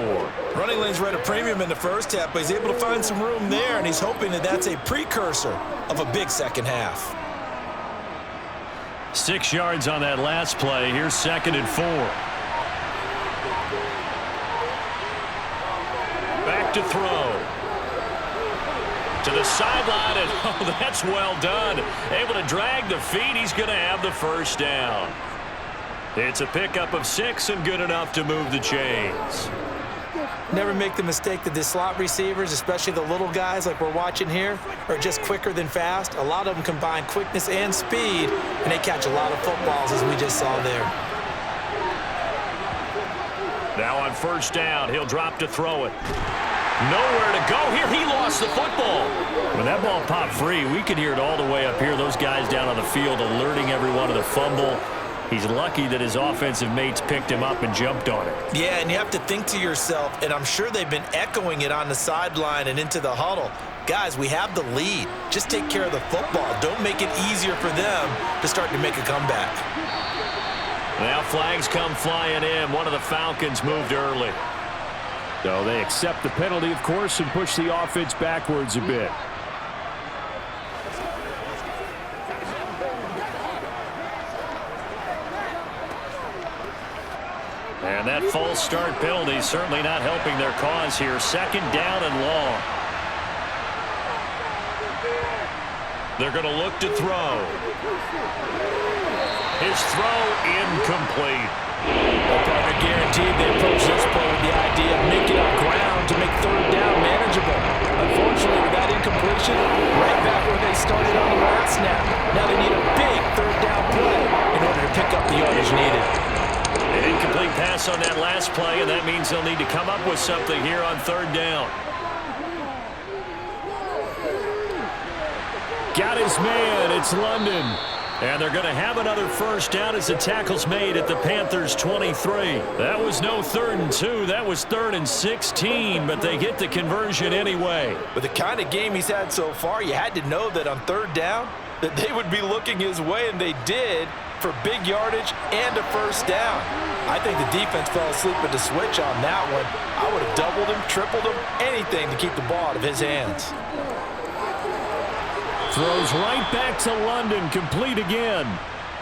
D: Running lanes were at a premium in the first half, but he's able to find some room there, and he's hoping that that's a precursor of a big second half.
C: 6 yards on that last play. Here's 2nd and 4. Back to throw. To the sideline, and oh, that's well done. Able to drag the feet. He's going to have the first down. It's a pickup of 6 and good enough to move the chains.
D: Never make the mistake that the slot receivers, especially the little guys like we're watching here, are just quicker than fast. A lot of them combine quickness and speed, and they catch a lot of footballs, as we just saw there.
C: Now on first down, he'll drop to throw it. Nowhere to go here. He lost the football. When that ball popped free, we could hear it all the way up here. Those guys down on the field alerting everyone of the fumble. He's lucky that his offensive mates picked him up and jumped on it.
D: Yeah, and you have to think to yourself, and I'm sure they've been echoing it on the sideline and into the huddle.
B: guys, we have the lead. Just take care of the football. Don't make it easier for them to start to make a comeback.
A: Now flags come flying in. One of the Falcons moved early.
C: So they accept the penalty, of course, and push the offense backwards a bit.
A: And that false start penalty certainly not helping their cause here. Second down and long. They're going to look to throw. His throw incomplete.
D: Well, partner, guaranteed they approach this play with the idea of making up ground to make third down manageable. Unfortunately, with that incompletion, right back where they started on the last snap. Now they need a big third down play in order to pick up the yardage needed.
A: An incomplete pass on that last play, and that means they'll need to come up with something here on third down.
C: Got his man. It's London.
A: And they're going to have another first down as the tackle's made at the Panthers' 23. That was no 3rd and 2. That was 3rd and 16, but they get the conversion anyway.
B: With the kind of game he's had so far, you had to know that on third down that they would be looking his way, and they did, for big yardage and a first down. I think the defense fell asleep at the switch on that one. I would have doubled him, tripled him, anything to keep the ball out of his hands.
C: Throws right back to London, complete again.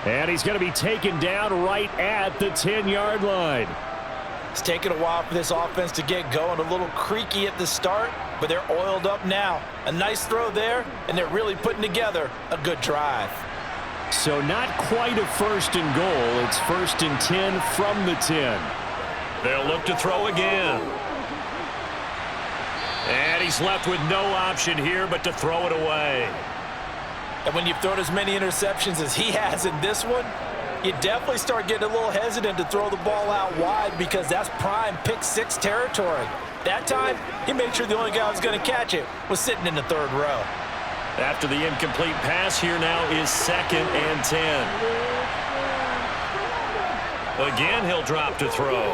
C: And he's going to be taken down right at the 10-yard line.
B: It's taken a while for this offense to get going, a little creaky at the start, but they're oiled up now. A nice throw there, and they're really putting together a good drive.
C: So not quite a 1st and goal. It's 1st and 10 from the 10.
A: They'll look to throw again. And he's left with no option here but to throw it away.
B: And when you've thrown as many interceptions as he has in this one, you definitely start getting a little hesitant to throw the ball out wide because that's prime pick six territory. That time, he made sure the only guy who was going to catch it was sitting in the third row.
A: After the incomplete pass, here now is 2nd and 10. Again, he'll drop to throw.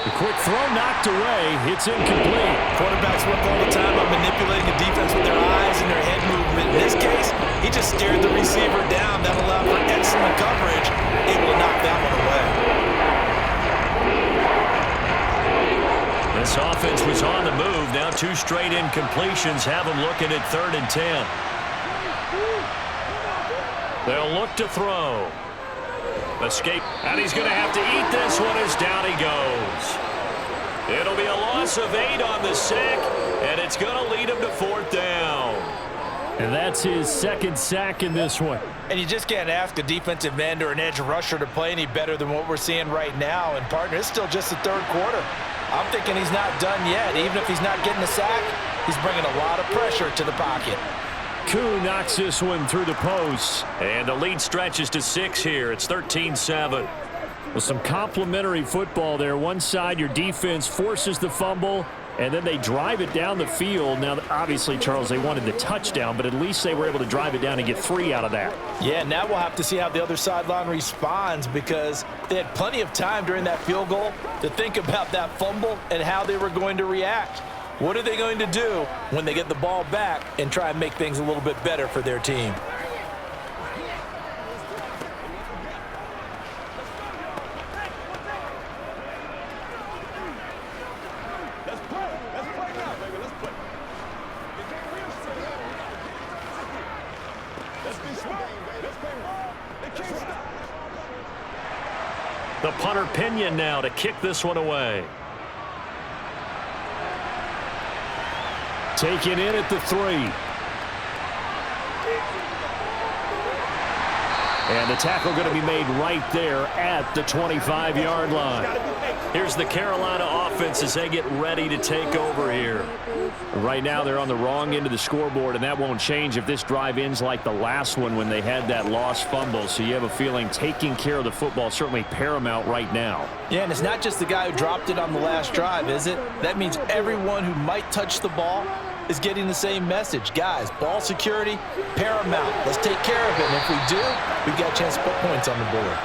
C: The quick throw knocked away. It's incomplete.
B: Quarterbacks work all the time on manipulating the defense with their eyes and their head movement. In this case, he just stared the receiver down. That allowed for excellent coverage, able to knock that one away.
A: This offense was on the move. Now 2 straight incompletions have them looking at 3rd and 10. They'll look to throw. Escape, and he's going to have to eat this one as down he goes. It'll be a loss of 8 on the sack, and it's going to lead him to 4th down.
C: And that's his 2nd sack in this one.
B: And you just can't ask a defensive end or an edge rusher to play any better than what we're seeing right now. And, partner, it's still just the 3rd quarter. I'm thinking he's not done yet. Even if he's not getting a sack, he's bringing a lot of pressure to the pocket.
C: Koo knocks this one through the post.
A: And the lead stretches to 6 here. It's 13-7.
C: Well, some complimentary football there. One side, your defense forces the fumble, and then they drive it down the field. Now, obviously, Charles, they wanted the touchdown, but at least they were able to drive it down and get 3 out of that.
B: Yeah, now we'll have to see how the other sideline responds because they had plenty of time during that field goal to think about that fumble and how they were going to react. What are they going to do when they get the ball back and try and make things a little bit better for their team?
E: Let's play. Let's play now, baby. Let's play. Let's be smart. Let's play ball. They can't stop.
A: The punter Pinion now to kick this one away.
C: Taken in at the 3. And the tackle going to be made right there at the 25-yard line.
A: Here's the Carolina offense as they get ready to take over here.
C: Right now they're on the wrong end of the scoreboard, and that won't change if this drive ends like the last one when they had that lost fumble. So you have a feeling taking care of the football is certainly paramount right now.
B: Yeah, and it's not just the guy who dropped it on the last drive, is it? That means everyone who might touch the ball is getting the same message. Guys, ball security, paramount. Let's take care of it, and if we do, we've got a chance to put points on the board.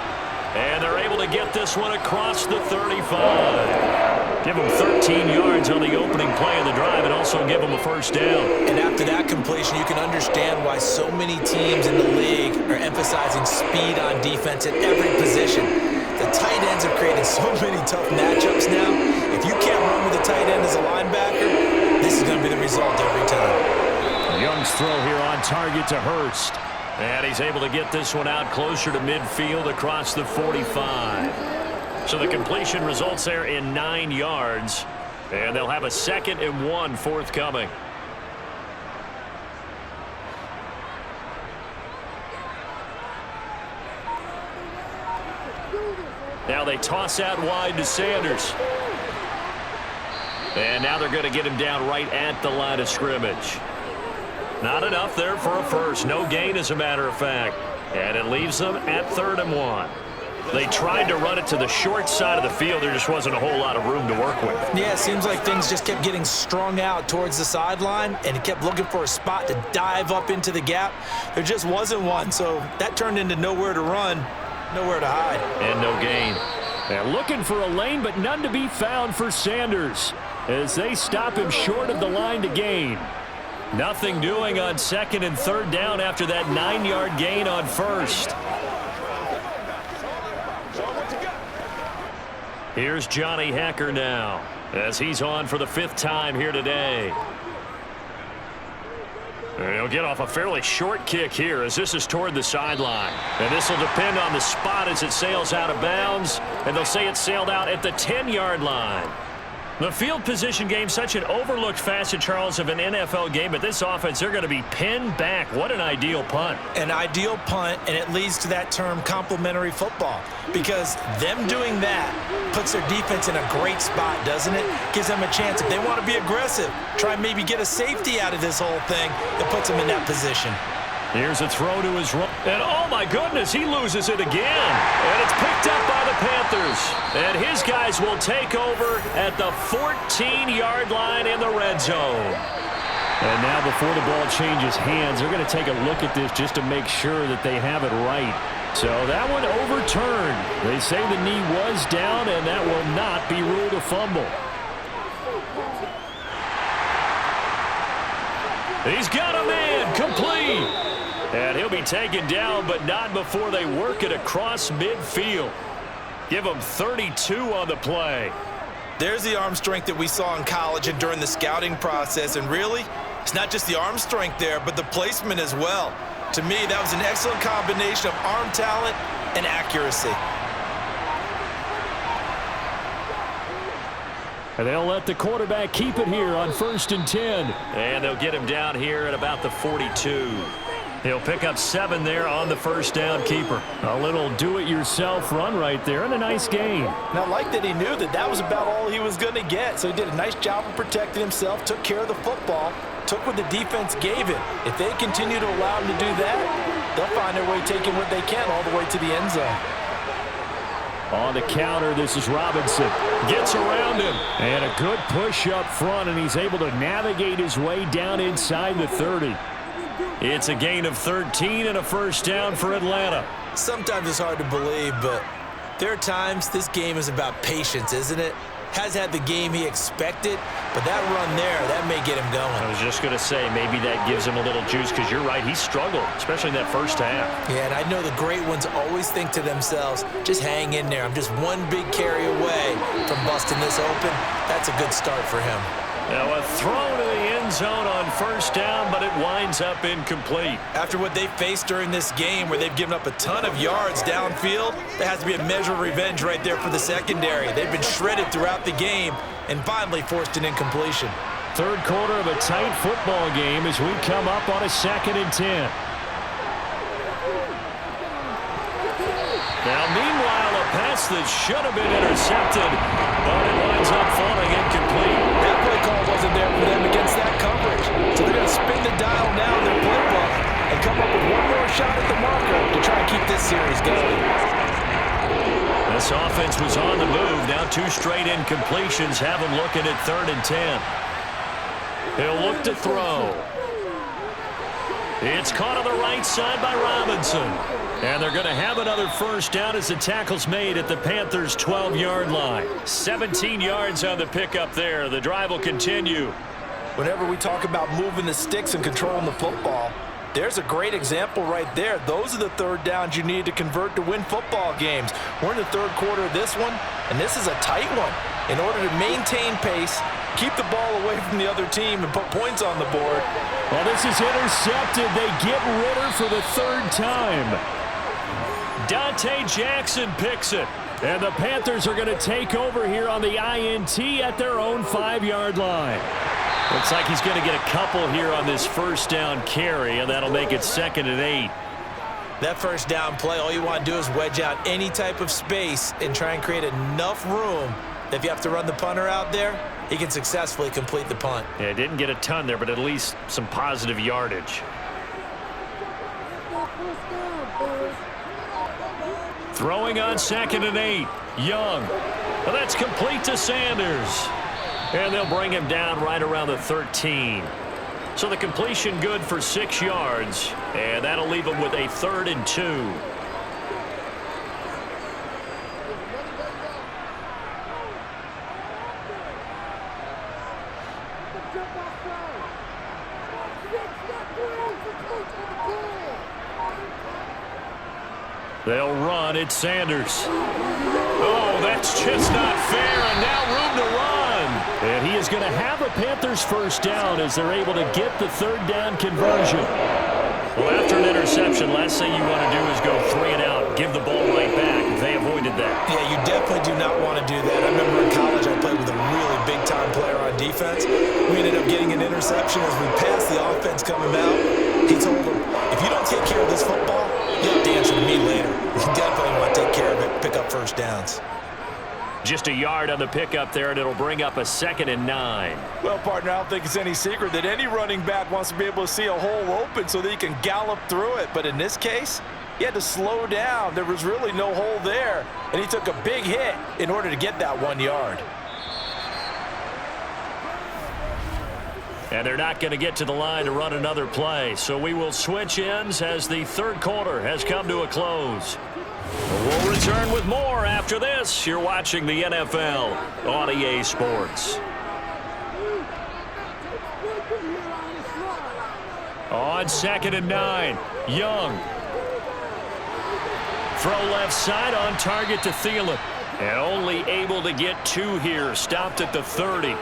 A: And they're able to get this one across the 35. Give them 13 yards on the opening play of the drive and also give them a first down.
B: And after that completion, you can understand why so many teams in the league are emphasizing speed on defense at every position. The tight ends have created so many tough matchups now. If you can't run with a tight end as a linebacker, this is going to be the result every time.
C: Young's throw here on target to Hurst.
A: And he's able to get this one out closer to midfield across the 45. So the completion results there in 9 yards. And they'll have a 2nd and 1 forthcoming. Now they toss out wide to Sanders. And now they're going to get him down right at the line of scrimmage. Not enough there for a first. No gain, as a matter of fact. And it leaves them at 3rd and 1. They tried to run it to the short side of the field. There just wasn't a whole lot of room to work with.
B: Yeah, it seems like things just kept getting strung out towards the sideline, and he kept looking for a spot to dive up into the gap. There just wasn't one, so that turned into nowhere to run, nowhere to hide.
A: And no gain.
C: They're looking for a lane, but none to be found for Sanders as they stop him short of the line to gain.
A: Nothing doing on 2nd and 3rd down after that 9-yard gain on 1st. Here's Johnny Hacker now as he's on for the 5th time here today. And he'll get off a fairly short kick here as this is toward the sideline. And this will depend on the spot as it sails out of bounds. And they'll say it sailed out at the 10-yard line. The field position game, such an overlooked facet, Charles, of an NFL game. But this offense, they're going to be pinned back. What an ideal punt.
B: An ideal punt, and it leads to that term complementary football. Because them doing that puts their defense in a great spot, doesn't it? Gives them a chance. If they want to be aggressive, try and maybe get a safety out of this whole thing, it puts them in that position.
A: Here's a throw to his right. And oh my goodness, he loses it again. And it's picked up by the Panthers. And his guys will take over at the 14-yard line in the red zone.
C: And now before the ball changes hands, they're going to take a look at this just to make sure that they have it right. So that one overturned. They say the knee was down, and that will not be ruled a fumble.
A: He's got a man complete. And he'll be taken down, but not before they work it across midfield. Give him 32 on the play.
B: There's the arm strength that we saw in college and during the scouting process. And really, it's not just the arm strength there, but the placement as well. To me, that was an excellent combination of arm talent and accuracy.
C: And they'll let the quarterback keep it here on 1st and 10.
A: And they'll get him down here at about the 42. He'll pick up 7 there on the first down keeper.
C: A little do-it-yourself run right there and a nice gain.
B: And I like that he knew that that was about all he was going to get. So he did a nice job of protecting himself, took care of the football, took what the defense gave him. If they continue to allow him to do that, they'll find their way taking what they can all the way to the end zone.
C: On the counter, this is Robinson.
A: Gets around him.
C: And a good push up front, and he's able to navigate his way down inside the 30.
A: It's a gain of 13 and a first down for Atlanta.
B: Sometimes it's hard to believe, but there are times this game is about patience, isn't it? Has had the game he expected, but that run there, that may get him going.
A: I was just going to say, maybe that gives him a little juice, because you're right, he struggled, especially in that first half.
B: Yeah, and I know the great ones always think to themselves, just hang in there. I'm just one big carry away from busting this open. That's a good start for him.
A: Now a throw to the end zone on first down, but it winds up incomplete.
B: After what they faced during this game where they've given up a ton of yards downfield, there has to be a measure of revenge right there for the secondary. They've been shredded throughout the game and finally forced an incompletion.
C: Third quarter of a tight football game as we come up on a 2nd and 10.
A: Now, meanwhile, a pass that should have been intercepted, but it winds up falling incomplete.
B: That play call wasn't there for them against that coverage. So they're going to spin the dial now in their playbook and come up with one more shot at the marker to try and keep this series going.
A: This offense was on the move. Now 2 straight incompletions have them looking at 3rd and 10. He'll look to throw. It's caught on the right side by Robinson.
C: And they're going to have another first down as the tackle's made at the Panthers' 12-yard line. 17 yards on the pickup there. The drive will continue.
D: Whenever we talk about moving the sticks and controlling the football, there's a great example right there. Those are the third downs you need to convert to win football games. We're in the third quarter of this one, and this is a tight one. In order to maintain pace, keep the ball away from the other team, and put points on the board.
C: Well, this is intercepted. They get Ritter for the third time. Dante Jackson picks it. And the Panthers are going to take over here on the INT at their own 5-yard line. Looks like he's going to get a couple here on this first down carry, and that'll make it 2nd and 8.
B: That first down play, all you want to do is wedge out any type of space and try and create enough room that if you have to run the punter out there, he can successfully complete the punt.
C: Yeah, didn't get a ton there, but at least some positive yardage. Throwing on 2nd and 8. Young. Well, that's complete to Sanders. And they'll bring him down right around the 13. So the completion good for 6 yards. And that'll leave him with a 3rd and 2. They'll run. It's Sanders. Oh, that's just not fair. And now room to run. And he is going to have a Panthers first down as they're able to get the third down conversion. Well, after an interception, last thing you want to do is go 3 and out. Give the ball right back. They avoided that.
B: Yeah, you definitely do not want to do that. I remember in college I played with a really big-time player on defense. We ended up getting an interception as we passed the offense coming out. He told him, if you don't take care of this football, you have to answer to me later. You definitely want to take care of it, pick up first downs.
C: Just a yard on the pickup there, and it'll bring up a 2nd and 9.
D: Well, partner, I don't think it's any secret that any running back wants to be able to see a hole open so that he can gallop through it. But in this case, he had to slow down. There was really no hole there, and he took a big hit in order to get that 1 yard.
C: And they're not going to get to the line to run another play. So we will switch ends as the third quarter has come to a close. We'll return with more after this. You're watching the NFL on EA Sports. On 2nd and 9, Young. Throw left side on target to Thielen. And only able to get 2 here. Stopped at the 30.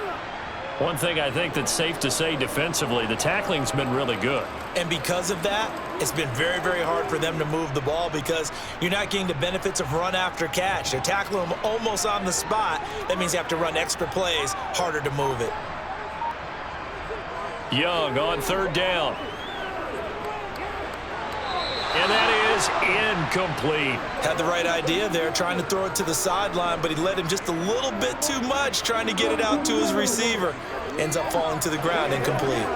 C: One thing I think that's safe to say defensively, the tackling's been really good.
B: And because of that, it's been very, very hard for them to move the ball because you're not getting the benefits of run after catch. They're tackling them almost on the spot. That means you have to run extra plays, harder to move it.
C: Young on 3rd down. And that is incomplete.
B: Had the right idea there, trying to throw it to the sideline, but he led him just a little bit too much, trying to get it out to his receiver. Ends up falling to the ground, incomplete.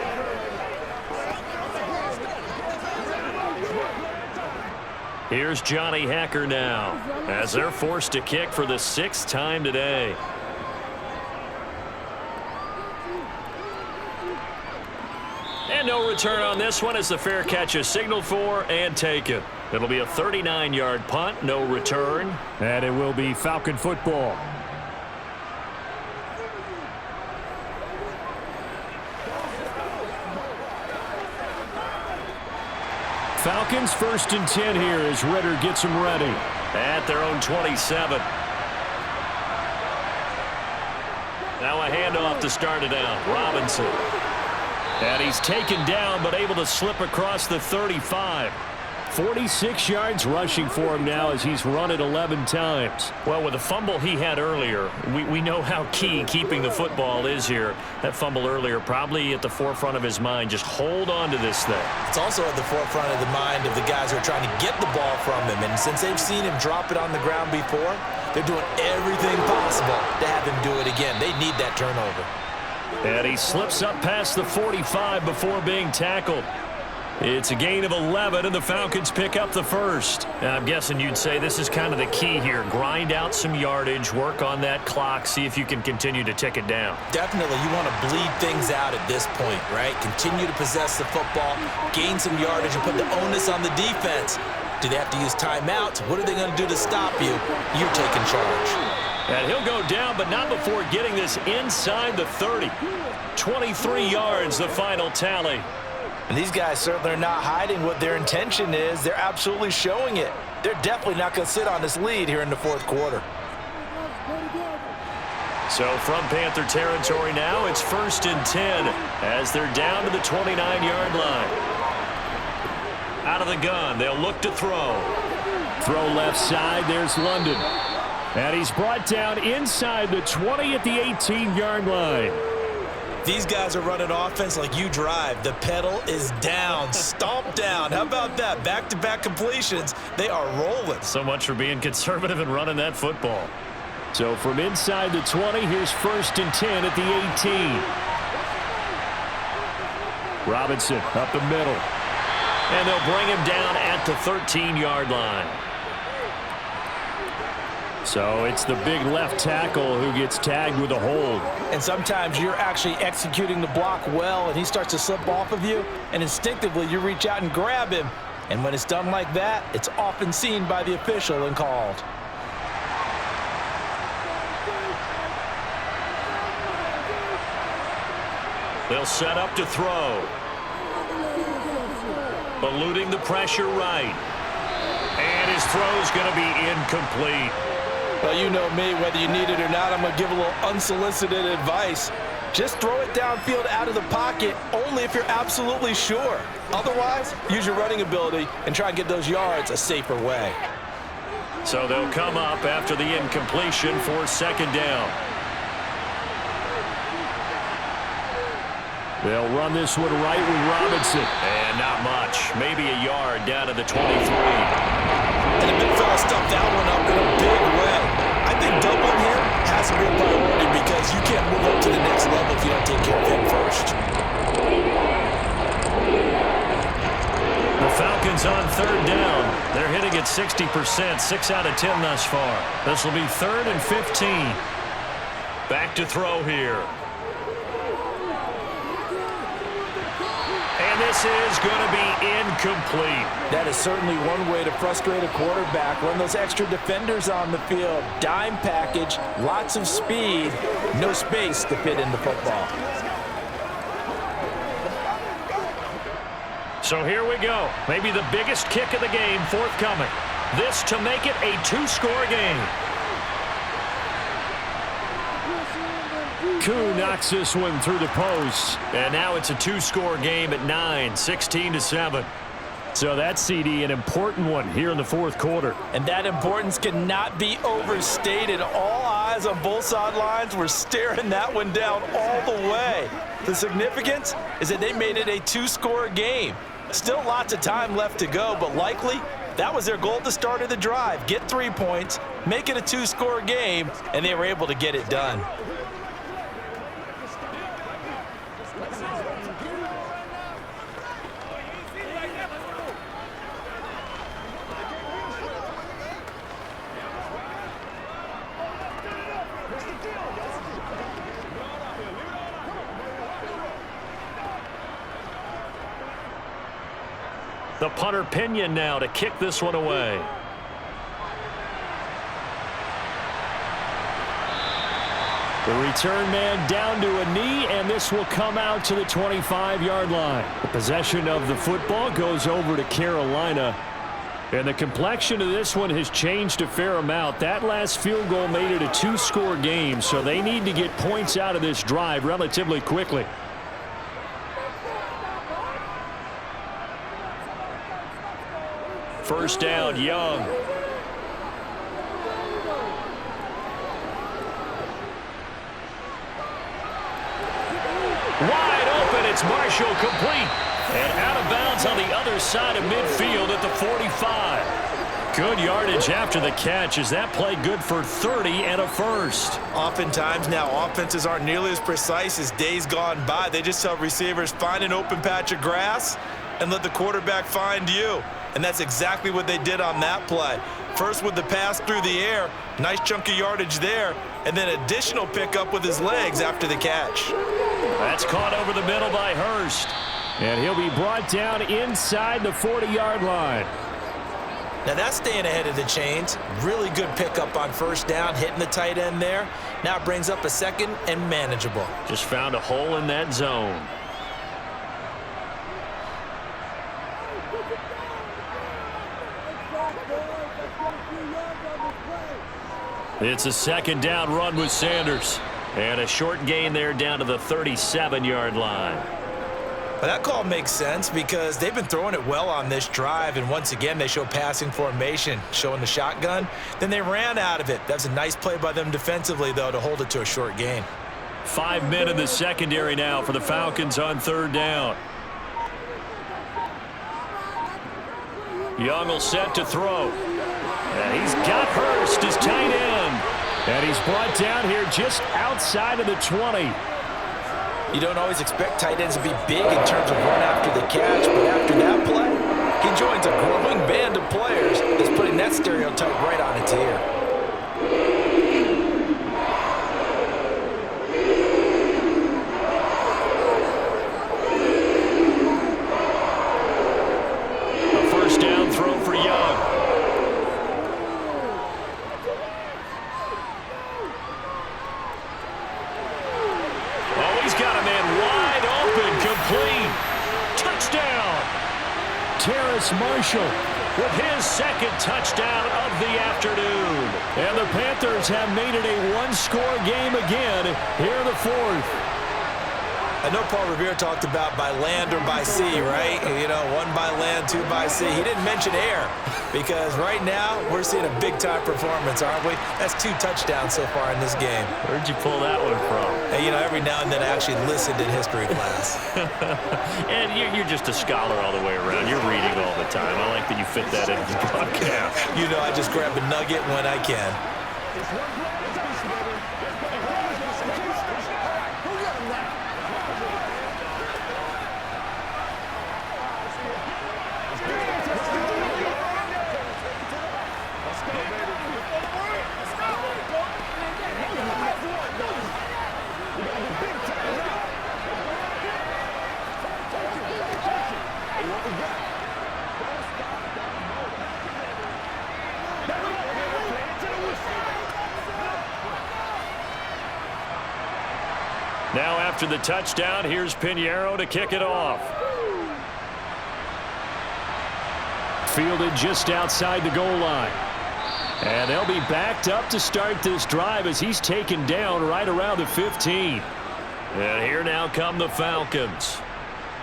C: Here's Johnny Hacker now, as they're forced to kick for the 6th time today. And no return on this one as the fair catch is signaled for and taken. It'll be a 39-yard punt, no return. And it will be Falcon football. Falcons 1st and 10 here as Ritter gets them ready. At their own 27. Now a handoff to start it out. Robinson. And he's taken down, but able to slip across the 35. 46 yards rushing for him now as he's run it 11 times. Well, with the fumble he had earlier, we know how key keeping the football is here. That fumble earlier probably at the forefront of his mind. Just hold on to this thing.
B: It's also at the forefront of the mind of the guys who are trying to get the ball from him. And since they've seen him drop it on the ground before, they're doing everything possible to have him do it again. They need that turnover.
C: And he slips up past the 45 before being tackled. It's a gain of 11, and the Falcons pick up the first. I'm guessing you'd say this is kind of the key here. Grind out some yardage, work on that clock, see if you can continue to tick it down.
B: Definitely, you want to bleed things out at this point, right? Continue to possess the football, gain some yardage, and put the onus on the defense Do they have to use timeouts? What are they going to do to stop you? You're taking charge.
C: And he'll go down, but not before getting this inside the 30. 23 yards, the final tally.
D: And these guys certainly are not hiding what their intention is. They're absolutely showing it. They're definitely not going to sit on this lead here in the fourth quarter.
C: So from Panther territory now, it's 1st and 10 as they're down to the 29-yard line. Out of the gun, they'll look to throw. Throw left side, there's London. And he's brought down inside the 20 at the 18-yard line.
B: These guys are running offense like you drive. The pedal is down, stomp down. How about that? Back-to-back completions. They are rolling.
C: So much for being conservative and running that football. So from inside the 20, here's 1st and 10 at the 18. Robinson up the middle. And they'll bring him down at the 13-yard line. So it's the big left tackle who gets tagged with a hold.
D: And sometimes you're actually executing the block well, and he starts to slip off of you, and instinctively you reach out and grab him. And when it's done like that, it's often seen by the official and called.
C: They'll set up to throw. Eluding the pressure right. And his throw's going to be incomplete.
D: Well, you know me, whether you need it or not, I'm going to give a little unsolicited advice. Just throw it downfield out of the pocket only if you're absolutely sure. Otherwise, use your running ability and try and get those yards a safer way.
C: So they'll come up after the incompletion for 2nd down. They'll run this one right with Robinson. And not much. Maybe a yard down to the 23.
B: And the big fella stuffed that one up in a big way. I think doubling him has to be a priority because you can't move up to the next level if you don't take care of him first.
C: The Falcons on 3rd down. They're hitting at 60%, 6 out of 10 thus far. This will be 3rd and 15. Back to throw here. And this is going to be incomplete.
D: That is certainly one way to frustrate a quarterback. Run those extra defenders on the field. Dime package, lots of speed, no space to fit in the football.
C: So here we go. Maybe the biggest kick of the game forthcoming. This to make it a 2-score game. Koo knocks this one through the post. And now it's a 2-score game at 9, 16-7. So that, CD, an important one here in the fourth quarter.
D: And that importance cannot be overstated. All eyes on both sidelines were staring that one down all the way. The significance is that they made it a 2-score game. Still lots of time left to go, but likely that was their goal at the start of the drive. Get 3 points, make it a 2-score game, and they were able to get it done.
C: The punter Pinion now to kick this one away. The return man down to a knee, and this will come out to the 25-yard line. The possession of the football goes over to Carolina. And the complexion of this one has changed a fair amount. That last field goal made it a 2-score game, so they need to get points out of this drive relatively quickly. First down, Young. Wide open, it's Marshall complete. And out of bounds on the other side of midfield at the 45. Good yardage after the catch. Is that play good for 30 and a first?
B: Oftentimes now, offenses aren't nearly as precise as days gone by. They just tell receivers, find an open patch of grass and let the quarterback find you. And that's exactly what they did on that play. First with the pass through the air, nice chunk of yardage there, and then additional pickup with his legs after the catch.
C: That's caught over the middle by Hurst. And he'll be brought down inside the 40-yard line.
B: Now that's staying ahead of the chains. Really good pickup on first down, hitting the tight end there. Now brings up a second and manageable.
C: Just found a hole in that zone. It's a second down run with Sanders. And a short gain there down to the 37-yard line.
B: Well, that call makes sense because they've been throwing it well on this drive, and once again they show passing formation, showing the shotgun. Then they ran out of it. That's a nice play by them defensively, though, to hold it to a short gain.
C: 5 men in the secondary now for the Falcons on third down. Young will set to throw. And he's got Hurst, his tight end. And he's brought down here just outside of the 20.
B: You don't always expect tight ends to be big in terms of run after the catch, but after that play, he joins a growing band of players that's putting that stereotype right on its ear.
C: A first down throw for Young. Complete. Touchdown. Terrace Marshall with his second touchdown of the afternoon. And the Panthers have made it a one-score game again here in the fourth.
B: I know Paul Revere talked about by land or by sea, right? You know, one by land, two by sea. He didn't mention air because right now we're seeing a big-time performance, aren't we? That's 2 touchdowns so far in this game.
C: Where'd you pull that one from?
B: Hey, you know, every now and then I actually listened in history class.
C: And you're just a scholar all the way around. You're reading all the time. I like that you fit that into the broadcast.
B: You know, I just grab a nugget when I can.
C: Now after the touchdown, here's Pinheiro to kick it off. Fielded just outside the goal line. And they'll be backed up to start this drive as he's taken down right around the 15. And here now come the Falcons.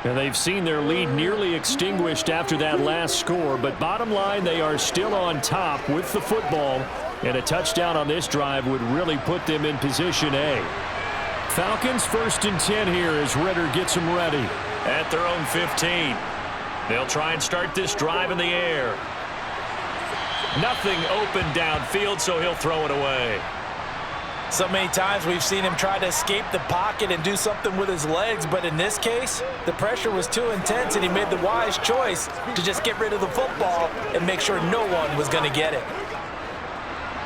C: And they've seen their lead nearly extinguished after that last score, but bottom line, they are still on top with the football, and a touchdown on this drive would really put them in position A. Falcons 1st and 10 here as Ritter gets them ready at their own 15. They'll try and start this drive in the air. Nothing open downfield, so he'll throw it away.
B: So many times we've seen him try to escape the pocket and do something with his legs, but in this case, the pressure was too intense and he made the wise choice to just get rid of the football and make sure no one was going to get it.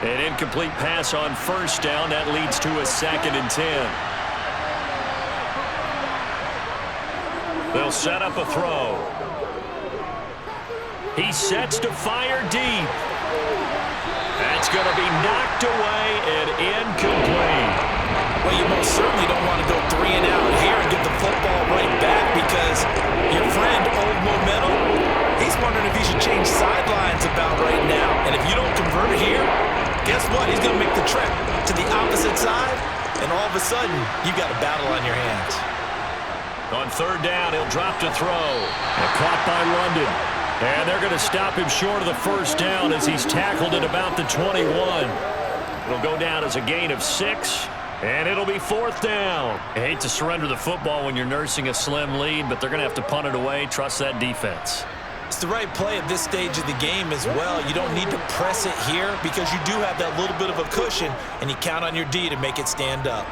C: An incomplete pass on first down. That leads to a 2nd and 10. They'll set up a throw. He sets to fire deep. That's going to be knocked away and incomplete.
B: Well, you most certainly don't want to go 3 and out here and get the football right back because your friend, Old Momentum, he's wondering if he should change sidelines about right now. And if you don't convert here, guess what? He's going to make the trek to the opposite side, and all of a sudden, you've got a battle on your hands.
C: On 3rd down, he'll drop to throw. And caught by London. And they're going to stop him short of the first down as he's tackled at about the 21. It'll go down as a gain of 6, and it'll be 4th down. I hate to surrender the football when you're nursing a slim lead, but they're going to have to punt it away. Trust that defense.
B: It's the right play at this stage of the game as well. You don't need to press it here because you do have that little bit of a cushion, and you count on your D to make it stand up.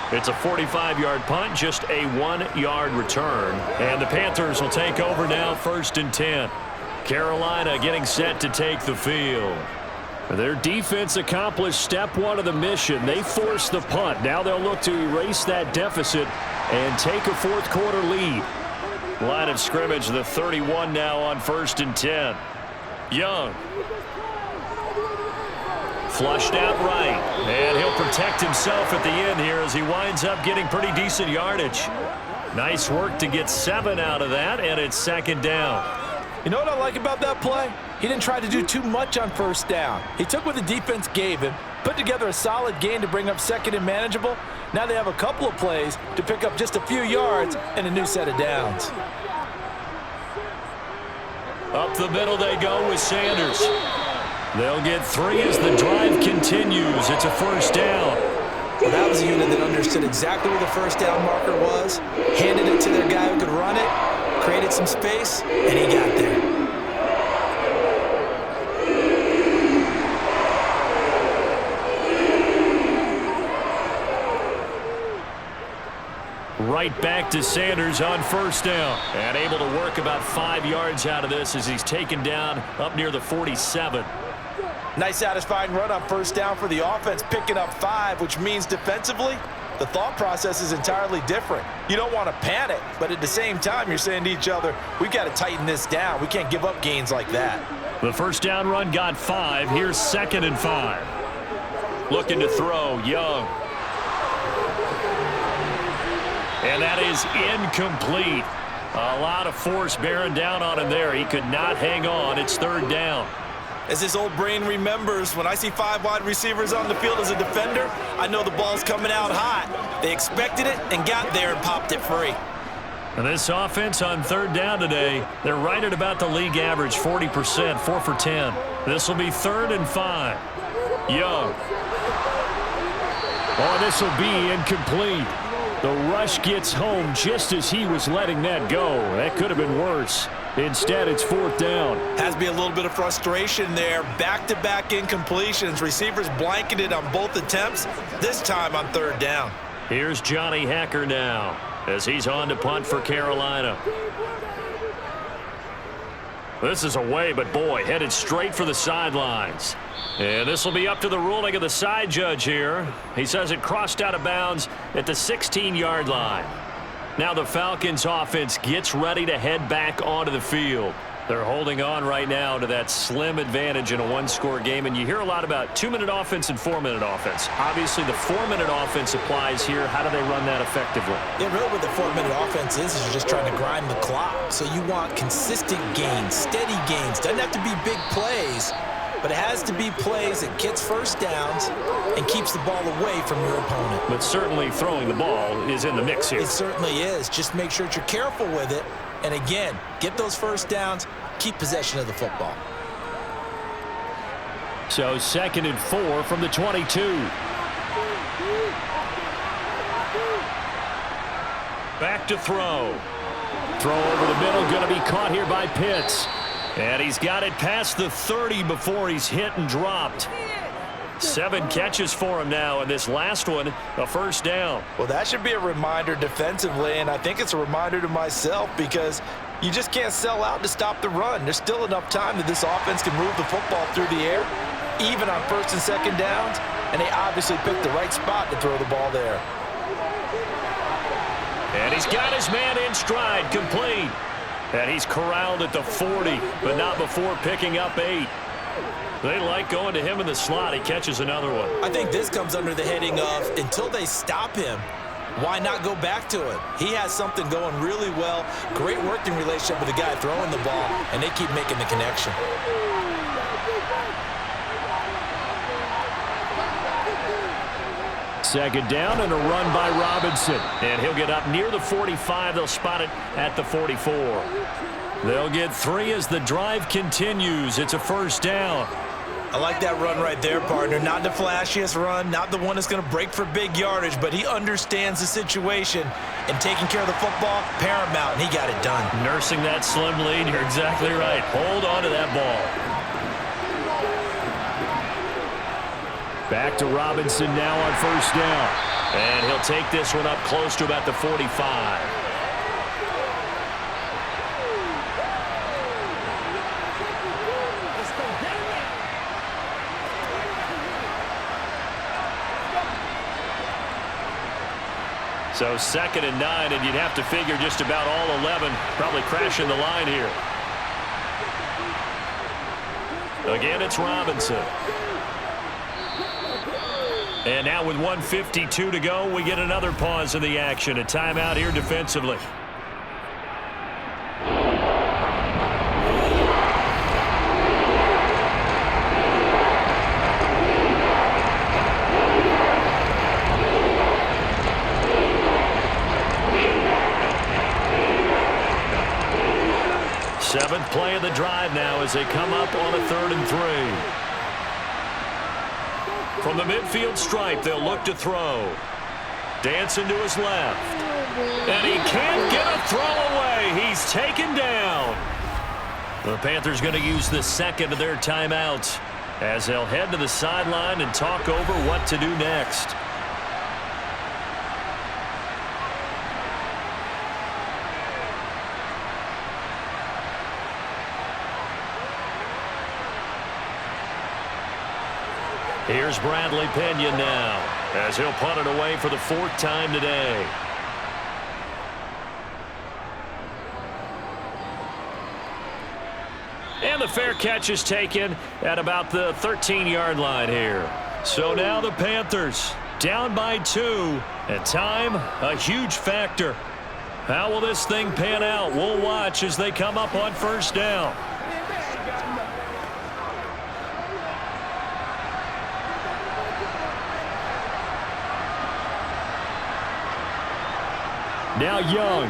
C: It's a 45-yard punt, just a 1-yard return. And the Panthers will take over now, 1st and 10. Carolina getting set to take the field. Their defense accomplished step 1 of the mission. They forced the punt. Now they'll look to erase that deficit and take a 4th quarter lead. Line of scrimmage, the 31 now on 1st and 10. Young. Flushed out right. And he'll protect himself at the end here as he winds up getting pretty decent yardage. Nice work to get 7 out of that, and it's 2nd down.
D: You know what I like about that play? He didn't try to do too much on 1st down. He took what the defense gave him, put together a solid gain to bring up 2nd and manageable. Now they have a couple of plays to pick up just a few yards and a new set of downs.
C: Up the middle they go with Sanders. They'll get 3 as the drive continues. It's a 1st down.
B: Well, that was a unit that understood exactly where the 1st down marker was, handed it to their guy who could run it, created some space, and he got there.
C: Right back to Sanders on 1st down. And able to work about 5 yards out of this as he's taken down up near the 47.
D: Nice satisfying run on 1st down for the offense, picking up 5, which means defensively, the thought process is entirely different. You don't want to panic, but at the same time, you're saying to each other, we've got to tighten this down. We can't give up gains like that.
C: The 1st down run got 5. Here's 2nd and 5. Looking to throw, Young. And that is incomplete. A lot of force bearing down on him there. He could not hang on. It's 3rd down.
D: As this old brain remembers, when I see 5 wide receivers on the field as a defender, I know the ball's coming out hot. They expected it and got there and popped it free.
C: And this offense on 3rd down today, they're right at about the league average, 40%, 4 for 10. This will be 3rd and 5. Young. Oh, this will be incomplete. The rush gets home just as he was letting that go. That could have been worse. Instead, it's 4th down.
D: Has to be a little bit of frustration there. Back-to-back incompletions. Receivers blanketed on both attempts, this time on 3rd down.
C: Here's Johnny Hacker now as he's on to punt for Carolina. This is away, but boy, headed straight for the sidelines. And this will be up to the ruling of the side judge here. He says it crossed out of bounds at the 16-yard line. Now the Falcons offense gets ready to head back onto the field. They're holding on right now to that slim advantage in a one-score game, and you hear a lot about 2-minute offense and 4-minute offense. Obviously, the 4-minute offense applies here. How do they run that effectively?
B: Yeah, really what the 4-minute offense is you're just trying to grind the clock. So you want consistent gains, steady gains. Doesn't have to be big plays, but it has to be plays that gets 1st downs and keeps the ball away from your opponent.
C: But certainly throwing the ball is in the mix here.
B: It certainly is. Just make sure that you're careful with it. And again, get those 1st downs, keep possession of the football.
C: So 2nd and 4 from the 22. Back to throw. Throw over the middle, going to be caught here by Pitts. And he's got it past the 30 before he's hit and dropped. 7 catches for him now, and this last one, a 1st down.
D: Well, that should be a reminder defensively, and I think it's a reminder to myself because you just can't sell out to stop the run. There's still enough time that this offense can move the football through the air, even on 1st and 2nd downs, and they obviously picked the right spot to throw the ball there.
C: And he's got his man in stride, complete. And he's corralled at the 40, but not before picking up 8. They like going to him in the slot. He catches another one.
B: I think this comes under the heading of until they stop him, why not go back to it? He has something going really well. Great working relationship with the guy throwing the ball, and they keep making the connection.
C: Second down and a run by Robinson. And he'll get up near the 45. They'll spot it at the 44. They'll get 3 as the drive continues. It's a 1st down.
D: I like that run right there, partner. Not the flashiest run, not the one that's going to break for big yardage, but he understands the situation, and taking care of the football, paramount, and he got it done.
C: Nursing that slim lead, you're exactly right. Hold on to that ball. Back to Robinson now on 1st down. And he'll take this one up close to about the 45. So 2nd and 9, and you'd have to figure just about all 11 probably crashing the line here. Again, it's Robinson. And now with 1:52 to go, we get another pause in the action. A timeout here defensively. Seventh play of the drive now as they come up on a 3rd and 3. From the midfield stripe, they'll look to throw. Dancing to his left. And he can't get a throw away. He's taken down. The Panthers going to use the 2nd of their timeouts as they'll head to the sideline and talk over what to do next. Here's Bradley Pena now as he'll punt it away for the 4th time today. And the fair catch is taken at about the 13-yard line here. So now the Panthers down by 2, and time a huge factor. How will this thing pan out? We'll watch as they come up on 1st down. Now Young.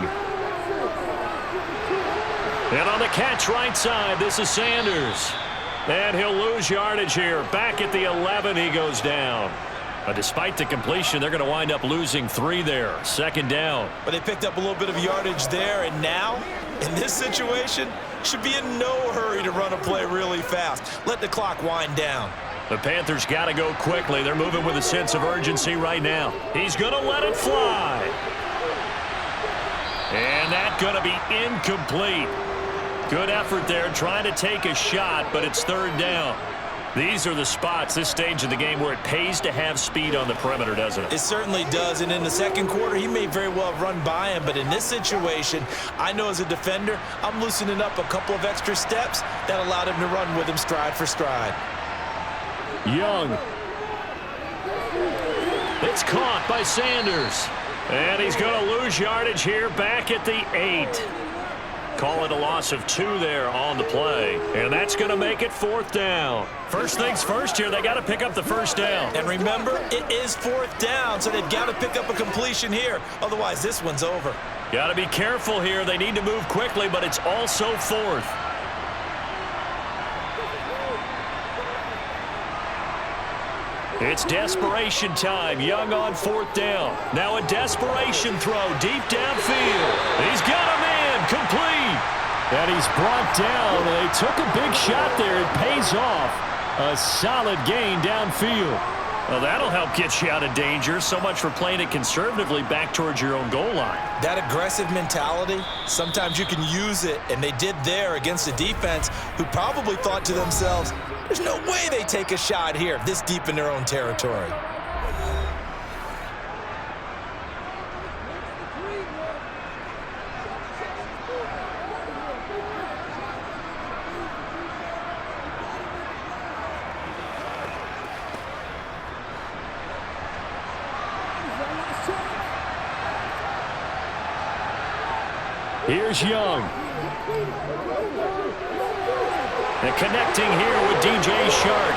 C: And on the catch right side, this is Sanders. And he'll lose yardage here. Back at the 11, he goes down. But despite the completion, they're going to wind up losing 3 there. 2nd down.
B: But they picked up a little bit of yardage there, and now, in this situation, should be in no hurry to run a play really fast. Let the clock wind down.
C: The Panthers got to go quickly. They're moving with a sense of urgency right now. He's going to let it fly. And that's going to be incomplete. Good effort there trying to take a shot, but it's 3rd down. These are the spots, this stage of the game, where it pays to have speed on the perimeter, doesn't it?
B: It certainly does, and in the 2nd quarter, he may very well run by him, but in this situation, I know as a defender, I'm loosening up a couple of extra steps that allowed him to run with him stride for stride.
C: Young. It's caught by Sanders. And he's going to lose yardage here back at the 8. Call it a loss of 2 there on the play. And that's going to make it 4th down. First things first here, they got to pick up the 1st down.
B: And remember, it is 4th down, so they've got to pick up a completion here. Otherwise, this one's over.
C: Got to be careful here. They need to move quickly, but it's also 4th. It's desperation time. Young on 4th down. Now a desperation throw deep downfield. He's got a man complete. And he's brought down. They took a big shot there. It pays off. A solid gain downfield. Well, that'll help get you out of danger. So much for playing it conservatively back towards your own goal line.
B: That aggressive mentality, sometimes you can use it, and they did there against a defense who probably thought to themselves, there's no way they take a shot here this deep in their own territory.
C: Here's Young. And connecting here with DJ Shark.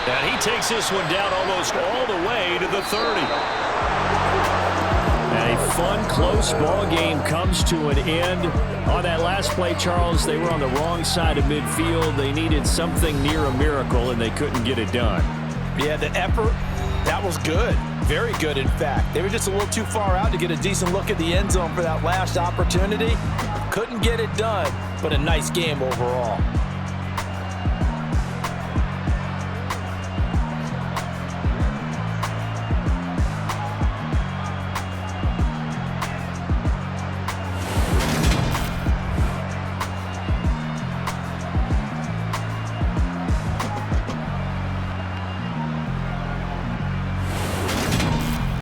C: And he takes this one down almost all the way to the 30. And a fun, close ball game comes to an end. On that last play, Charles, they were on the wrong side of midfield. They needed something near a miracle, and they couldn't get it done.
D: Yeah, the effort, that was good. Very good, in fact. They were just a little too far out to get a decent look at the end zone for that last opportunity. Couldn't get it done, but a nice game overall.